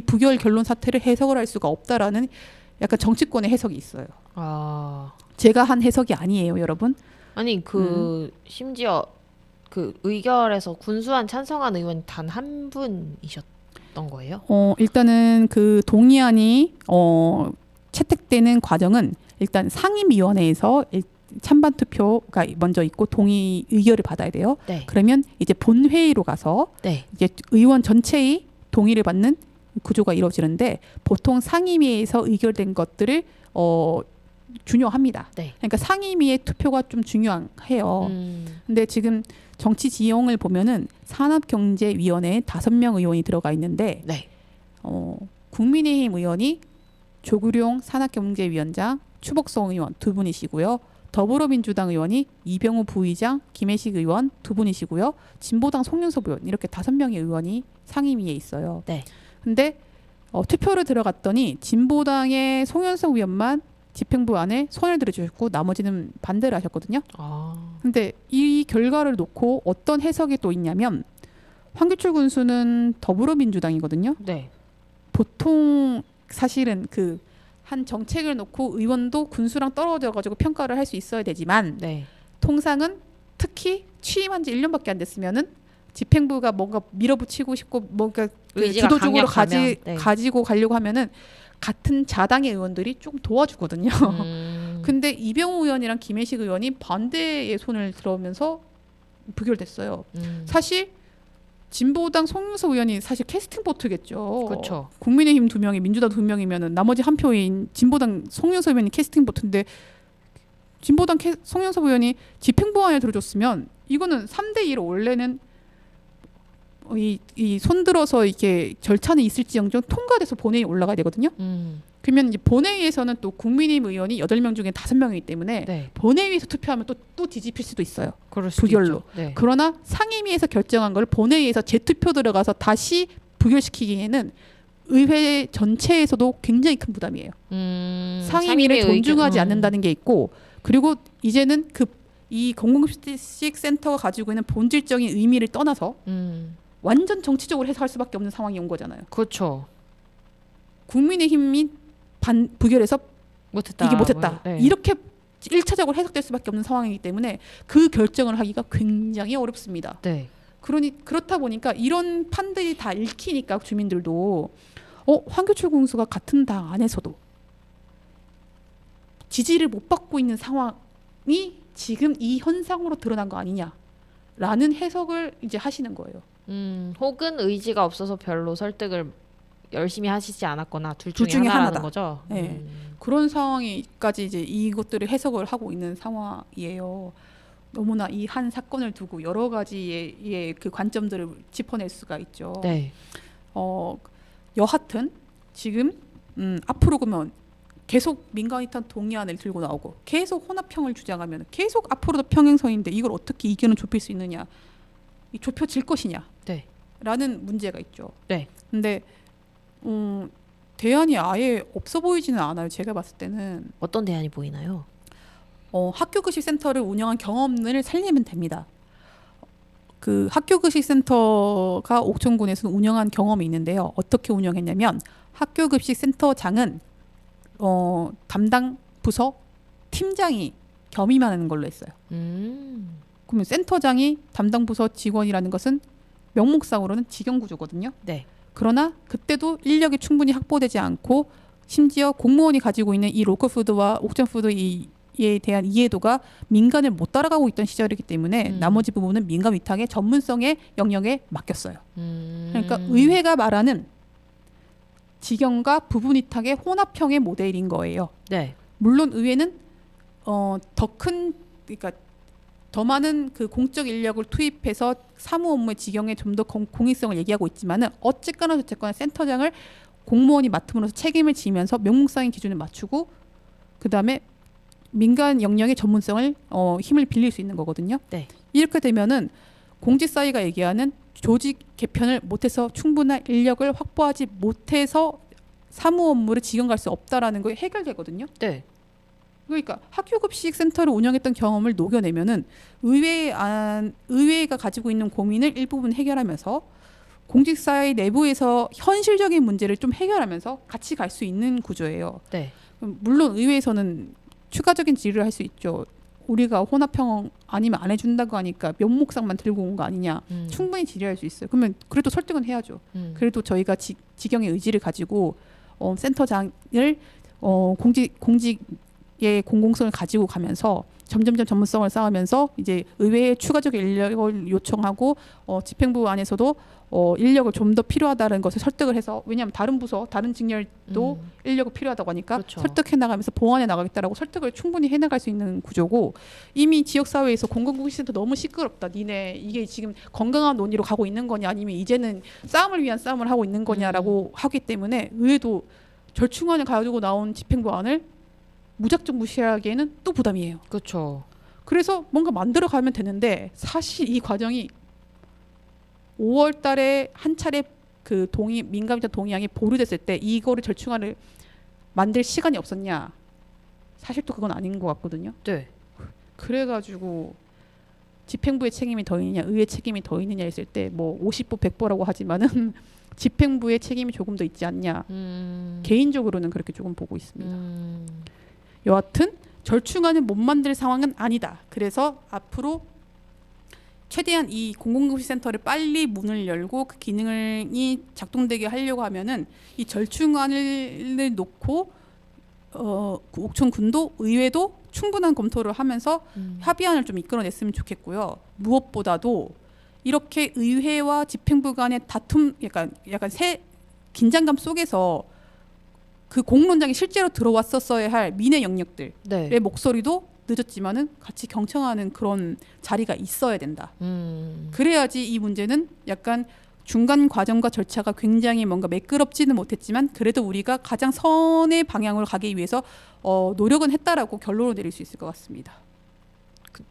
Speaker 2: 부결 결론 사태를 해석을 할 수가 없다라는 약간 정치권의 해석이 있어요.
Speaker 1: 아.
Speaker 2: 제가 한 해석이 아니에요, 여러분.
Speaker 1: 아니 심지어 그 의결에서 군수안 찬성한 의원이 단 한 분이셨던 거예요?
Speaker 2: 일단은 그 동의안이 채택되는 과정은 일단 상임위원회에서 찬반 투표가 먼저 있고 동의 의결을 받아야 돼요.
Speaker 1: 네.
Speaker 2: 그러면 이제 본회의로 가서
Speaker 1: 네.
Speaker 2: 이제 의원 전체의 동의를 받는 구조가 이루어지는데 보통 상임위에서 의결된 것들을 중요합니다.
Speaker 1: 네.
Speaker 2: 그러니까 상임위의 투표가 좀 중요해요. 근데 지금 정치 지형을 보면은 산업경제위원회에 5명 의원이 들어가 있는데
Speaker 1: 네.
Speaker 2: 국민의힘 의원이 조규룡 산업경제위원장, 추복성 의원 2분이시고요. 더불어민주당 의원이 이병우 부의장, 김혜식 의원 2분이시고요. 진보당 송윤섭 의원 이렇게 5명의 의원이 상임위에 있어요.
Speaker 1: 네.
Speaker 2: 근데 투표를 들어갔더니 진보당의 송윤섭 의원만 집행부 안에 손을 들어주셨고 나머지는 반대를 하셨거든요. 근데 이 결과를 놓고 어떤 해석이 또 있냐면 황교철 군수는 더불어민주당이거든요.
Speaker 1: 네.
Speaker 2: 보통 사실은 그 한 정책을 놓고 의원도 군수랑 떨어져 가지고 평가를 할 수 있어야 되지만
Speaker 1: 네.
Speaker 2: 통상은 특히 취임한 지 1년밖에 안 됐으면은 집행부가 뭔가 밀어붙이고 싶고 뭔가 그
Speaker 1: 의지가
Speaker 2: 주도적으로
Speaker 1: 강력하면, 네.
Speaker 2: 가지고 가려고 하면은 같은 자당의 의원들이 좀 도와주거든요. 근데 이병우 의원이랑 김혜식 의원이 반대의 손을 들어오면서 부결됐어요. 사실 진보당 송윤섭 의원이 사실 캐스팅 보트겠죠.
Speaker 1: 그렇죠.
Speaker 2: 국민의힘 2명이 민주당 2명이면은 나머지 한 표인 진보당 송윤섭 의원이 캐스팅 보트인데 진보당 송윤섭 의원이 집행부 안에 들어줬으면 이거는 3대2로 원래는 이 손들어서 이렇게 절차는 있을지언정 통과돼서 본회의에 올라가야 되거든요. 그러면 이제 본회의에서는 또 국민의힘 의원이 8명 중에 5명이기 때문에
Speaker 1: 네.
Speaker 2: 본회의에서 투표하면 또 뒤집힐 수도 있어요.
Speaker 1: 그럴 수도
Speaker 2: 부결로.
Speaker 1: 있죠. 네.
Speaker 2: 그러나 상임위에서 결정한 걸 본회의에서 재투표 들어가서 다시 부결시키기에는 의회 전체에서도 굉장히 큰 부담이에요. 상임위를 존중하지 않는다는 게 있고 그리고 이제는 이 공공급식 센터가 가지고 있는 본질적인 의미를 떠나서 완전 정치적으로 해석할 수밖에 없는 상황이 온 거잖아요.
Speaker 1: 그렇죠.
Speaker 2: 국민의힘이 부결해서
Speaker 1: 못했다.
Speaker 2: 이게 못했다.
Speaker 1: 네.
Speaker 2: 이렇게 1차적으로 해석될 수밖에 없는 상황이기 때문에 그 결정을 하기가 굉장히 어렵습니다.
Speaker 1: 네.
Speaker 2: 그렇다 보니까 이런 판들이 다 읽히니까 주민들도 황교철 군수가 같은 당 안에서도 지지를 못 받고 있는 상황이 지금 이 현상으로 드러난 거 아니냐라는 해석을 이제 하시는 거예요.
Speaker 1: 혹은 의지가 없어서 별로 설득을 열심히 하시지 않았거나 둘 중에
Speaker 2: 중에
Speaker 1: 하나라는
Speaker 2: 하나다.
Speaker 1: 거죠.
Speaker 2: 네. 그런 상황이까지 이제 이것들을 해석을 하고 있는 상황이에요. 너무나 이 한 사건을 두고 여러 가지의 그 관점들을 짚어낼 수가 있죠.
Speaker 1: 네.
Speaker 2: 여하튼 지금 앞으로 그러면 계속 민간이탄 동의안을 들고 나오고 계속 혼합형을 주장하면 계속 앞으로도 평행선인데 이걸 어떻게 이견을 좁힐 수 있느냐, 이 좁혀질 것이냐,
Speaker 1: 네.
Speaker 2: 라는 문제가 있죠.
Speaker 1: 네.
Speaker 2: 근데 대안이 아예 없어 보이지는 않아요. 제가 봤을 때는
Speaker 1: 어떤 대안이 보이나요?
Speaker 2: 학교급식센터를 운영한 경험을 살리면 됩니다. 그 학교급식센터가 옥천군에서 운영한 경험이 있는데요. 어떻게 운영했냐면 학교급식센터장은 담당 부서 팀장이 겸임하는 걸로 했어요. 그러면 센터장이 담당 부서 직원이라는 것은 명목상으로는 직영구조거든요.
Speaker 1: 네.
Speaker 2: 그러나 그때도 인력이 충분히 확보되지 않고 심지어 공무원이 가지고 있는 이 로컬푸드와 옥천푸드에 대한 이해도가 민간을 못 따라가고 있던 시절이기 때문에 나머지 부분은 민간 위탁의 전문성의 영역에 맡겼어요. 그러니까 의회가 말하는 직영과 부분 위탁의 혼합형의 모델인 거예요.
Speaker 1: 네.
Speaker 2: 물론 의회는 그러니까 더 많은 그 공적 인력을 투입해서 사무 업무의 직영에 좀 더 공익성을 얘기하고 있지만은 어쨌거나 저쨌거나 센터장을 공무원이 맡음으로써 책임을 지면서 명목상의 기준을 맞추고 그 다음에 민간 영역의 전문성을 힘을 빌릴 수 있는 거거든요.
Speaker 1: 네.
Speaker 2: 이렇게 되면은 공직사회가 얘기하는 조직 개편을 못해서 충분한 인력을 확보하지 못해서 사무 업무를 직영 갈 수 없다라는 거 해결되거든요.
Speaker 1: 네.
Speaker 2: 그러니까 학교급식 센터를 운영했던 경험을 녹여내면은 의회가 가지고 있는 고민을 일부분 해결하면서 공직사회 내부에서 현실적인 문제를 좀 해결하면서 같이 갈 수 있는 구조예요.
Speaker 1: 네.
Speaker 2: 물론 의회에서는 추가적인 질의를 할 수 있죠. 우리가 혼합형 아니면 안 해준다고 하니까 면목상만 들고 온 거 아니냐. 충분히 질의할 수 있어요. 그러면 그래도 설득은 해야죠. 그래도 저희가 직영의 의지를 가지고 센터장을 공직의 공공성을 가지고 가면서 점점점 전문성을 쌓으면서 이제 의회에 추가적 인력을 요청하고 집행부 안에서도 인력을 좀 더 필요하다는 것을 설득을 해서 왜냐하면 다른 부서, 다른 직렬도 인력이 필요하다고 하니까
Speaker 1: 그렇죠.
Speaker 2: 설득해 나가면서 보완해 나가겠다라고 설득을 충분히 해 나갈 수 있는 구조고 이미 지역 사회에서 공공복지센터 너무 시끄럽다. 니네 이게 지금 건강한 논의로 가고 있는 거냐 아니면 이제는 싸움을 위한 싸움을 하고 있는 거냐라고 하기 때문에 의회도 절충안을 가지고 나온 집행부안을 무작정 무시하기에는 또 부담이에요.
Speaker 1: 그렇죠.
Speaker 2: 그래서 뭔가 만들어 가면 되는데 사실 이 과정이 5월 달에 한 차례 그 민감자 동의안이 보류됐을 때 이거를 절충안을 만들 시간이 없었냐? 사실 또 그건 아닌 것 같거든요.
Speaker 1: 네.
Speaker 2: 그래가지고 집행부의 책임이 더 있느냐, 의회 책임이 더 있느냐 했을 때 뭐 50보 100보라고 하지만은 집행부의 책임이 조금 더 있지 않냐. 개인적으로는 그렇게 조금 보고 있습니다. 여하튼 절충안을 못 만들 상황은 아니다. 그래서 앞으로 최대한 이 공공복지센터를 빨리 문을 열고 그 기능이 작동되게 하려고 하면은 이 절충안을 놓고 옥천군도 의회도 충분한 검토를 하면서 합의안을 좀 이끌어냈으면 좋겠고요. 무엇보다도 이렇게 의회와 집행부 간의 다툼, 약간 긴장감 속에서 그 공론장에 실제로 들어왔었어야 할 민의 영역들의
Speaker 1: 네.
Speaker 2: 목소리도 늦었지만은 같이 경청하는 그런 자리가 있어야 된다. 그래야지 이 문제는 약간 중간 과정과 절차가 굉장히 뭔가 매끄럽지는 못했지만 그래도 우리가 가장 선의 방향으로 가기 위해서 노력은 했다라고 결론을 내릴 수 있을 것 같습니다.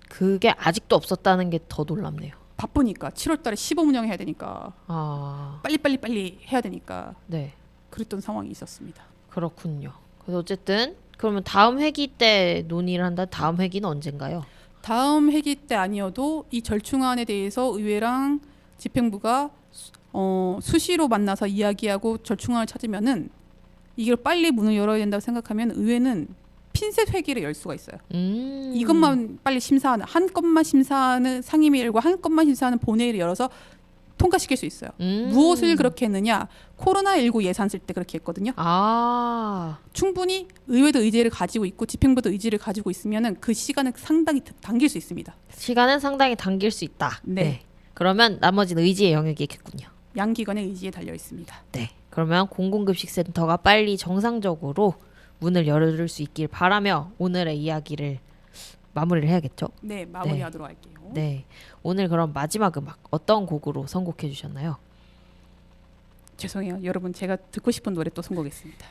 Speaker 1: 그게 아직도 없었다는 게 더 놀랍네요.
Speaker 2: 바쁘니까 7월달에 시범 운영해야 되니까
Speaker 1: 아,
Speaker 2: 빨리 해야 되니까
Speaker 1: 네.
Speaker 2: 그랬던 상황이 있었습니다.
Speaker 1: 그렇군요. 그래서 어쨌든 그러면 다음 회기 때 논의를 한다. 다음 회기는 언젠가요?
Speaker 2: 다음 회기 때 아니어도 이 절충안에 대해서 의회랑 집행부가 수시로 만나서 이야기하고 절충안을 찾으면은 이걸 빨리 문을 열어야 된다고 생각하면 의회는 핀셋 회기를 열 수가 있어요. 이것만 빨리 심사하는 한 건만 심사하는 상임위일과 한 건만 심사하는 본회의를 열어서 통과시킬 수 있어요. 무엇을 그렇게 했느냐? 코로나19 예산 쓸 때 그렇게 했거든요.
Speaker 1: 아,
Speaker 2: 충분히 의회도 의지를 가지고 있고 집행부도 의지를 가지고 있으면은 그 시간을 상당히 당길 수 있습니다.
Speaker 1: 시간은 상당히 당길 수 있다.
Speaker 2: 네.
Speaker 1: 그러면 나머지는 의지의 영역이겠군요.
Speaker 2: 양 기관의 의지에 달려 있습니다.
Speaker 1: 네. 그러면 공공급식센터가 빨리 정상적으로 문을 열을 수 있길 바라며 오늘의 이야기를 마무리를 해야겠죠?
Speaker 2: 네, 마무리하도록 할게요.
Speaker 1: 네. 오늘 그럼 마지막 음악 어떤 곡으로 선곡해 주셨나요?
Speaker 2: 죄송해요. 여러분 제가 듣고 싶은 노래 또 선곡했습니다.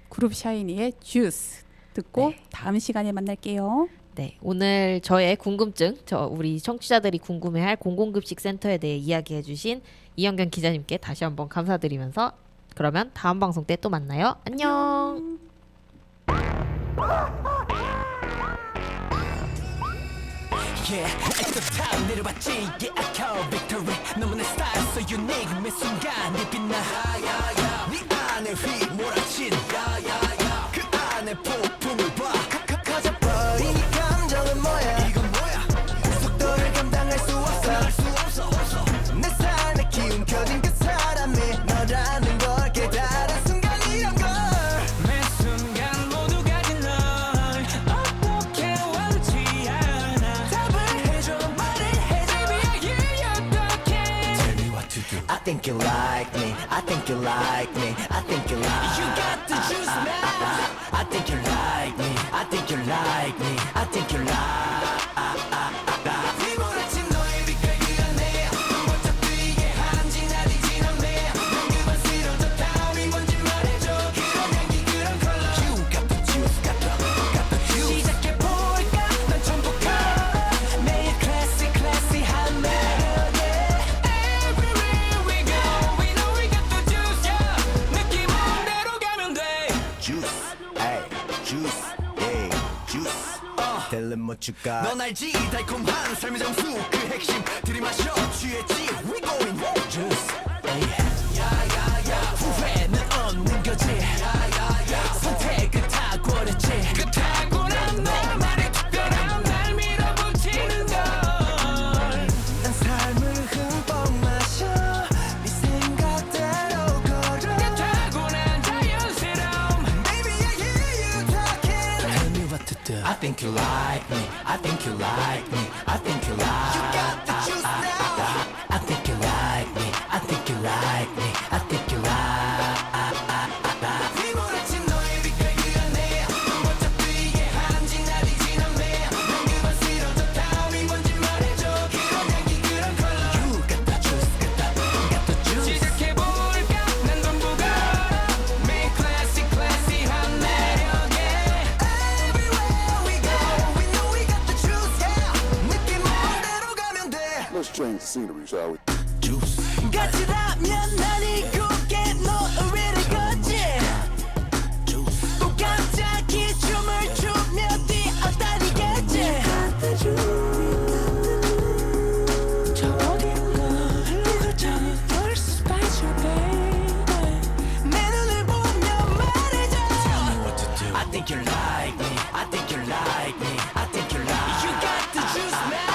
Speaker 2: 그룹 샤이니의 주스 듣고
Speaker 1: 네.
Speaker 2: 다음 시간에 만날게요.
Speaker 1: 네. 오늘 저의 궁금증, 우리 청취자들이 궁금해할 공공급식센터에 대해 이야기해 주신 이영경 기자님께 다시 한번 감사드리면서 그러면 다음 방송 때 또 만나요. 안녕.
Speaker 3: Yeah, it's the time 내려봤지 Yeah, I call victory 너만의 style so unique 매 순간 네 빛나 네 안에 휘몰아친 그 안에 폭풍을 봐 커져버린 이 감정은 뭐야 이건 뭐야 속도를 감당할 수 없어 내 삶에 기운 켜진 그 사람이 너라는 걸 깨달은 순간이란 걸 매 순간 모두 가진 널 어떻게 원치 않아 답을 해줘 말을 해줘 baby 어떻게 Tell me what to do I think you like me I think you like me I think you like You got the juice now I think you like me I think you like me I think you like 휘몰아친 너의 빛깔기가 내 번쩍 뛰게 하는지 나디지 넌내 난 그만 쓰러져 다음이 뭔지 말해줘 그런 향기 그런 컬러 You got the juice got the juice 시작해볼까 난 전부 color 매일 classy 한 melody Everywhere we go we know we got the juice yeah 느낌 대로 가면 돼 Juice ay juice ay juice Tell them what you got 넌 알지 달콤한 삶의 정수 그 핵심 들이마셔 취했지 We going juice ay 야야야 후회는 없는 거지 야야야 선택은 탁월했지 그 탁월한 너만의 특별한 날 밀어붙이는 걸난 삶을 흠뻑 마셔 네 생각대로 걸어 내 타고난 자연스러움 Baby I hear you talking Tell me what to do I think you like me. I think you like me. I think you like. You got the juice now. I think you like me. I think you like me. I think you like. 휘몰아친 너의 빛깔 내 번쩍 뜨이게 한 진날이 지나매 난 그만 싫어져 다음이 뭔지 말해줘 그런 향기 그런 컬러 You got the juice got the juice 시작해볼까 난 전부가 Make classy classy 한 매력에 Everywhere we go we know we got the juice yeah 느낌 오는 대로 가면 돼
Speaker 4: Let's change the scenery, shall we?
Speaker 3: Juice 같이라면 난 이곳에 너를 걷지 또 갑자기 춤을 추며 뛰어다니겠지 저 어딘가 흘러가잖아 First spice your baby 내 눈을 보며 말해줘 Tell me what to do I think you like me I think you like me I think you like You got the juice now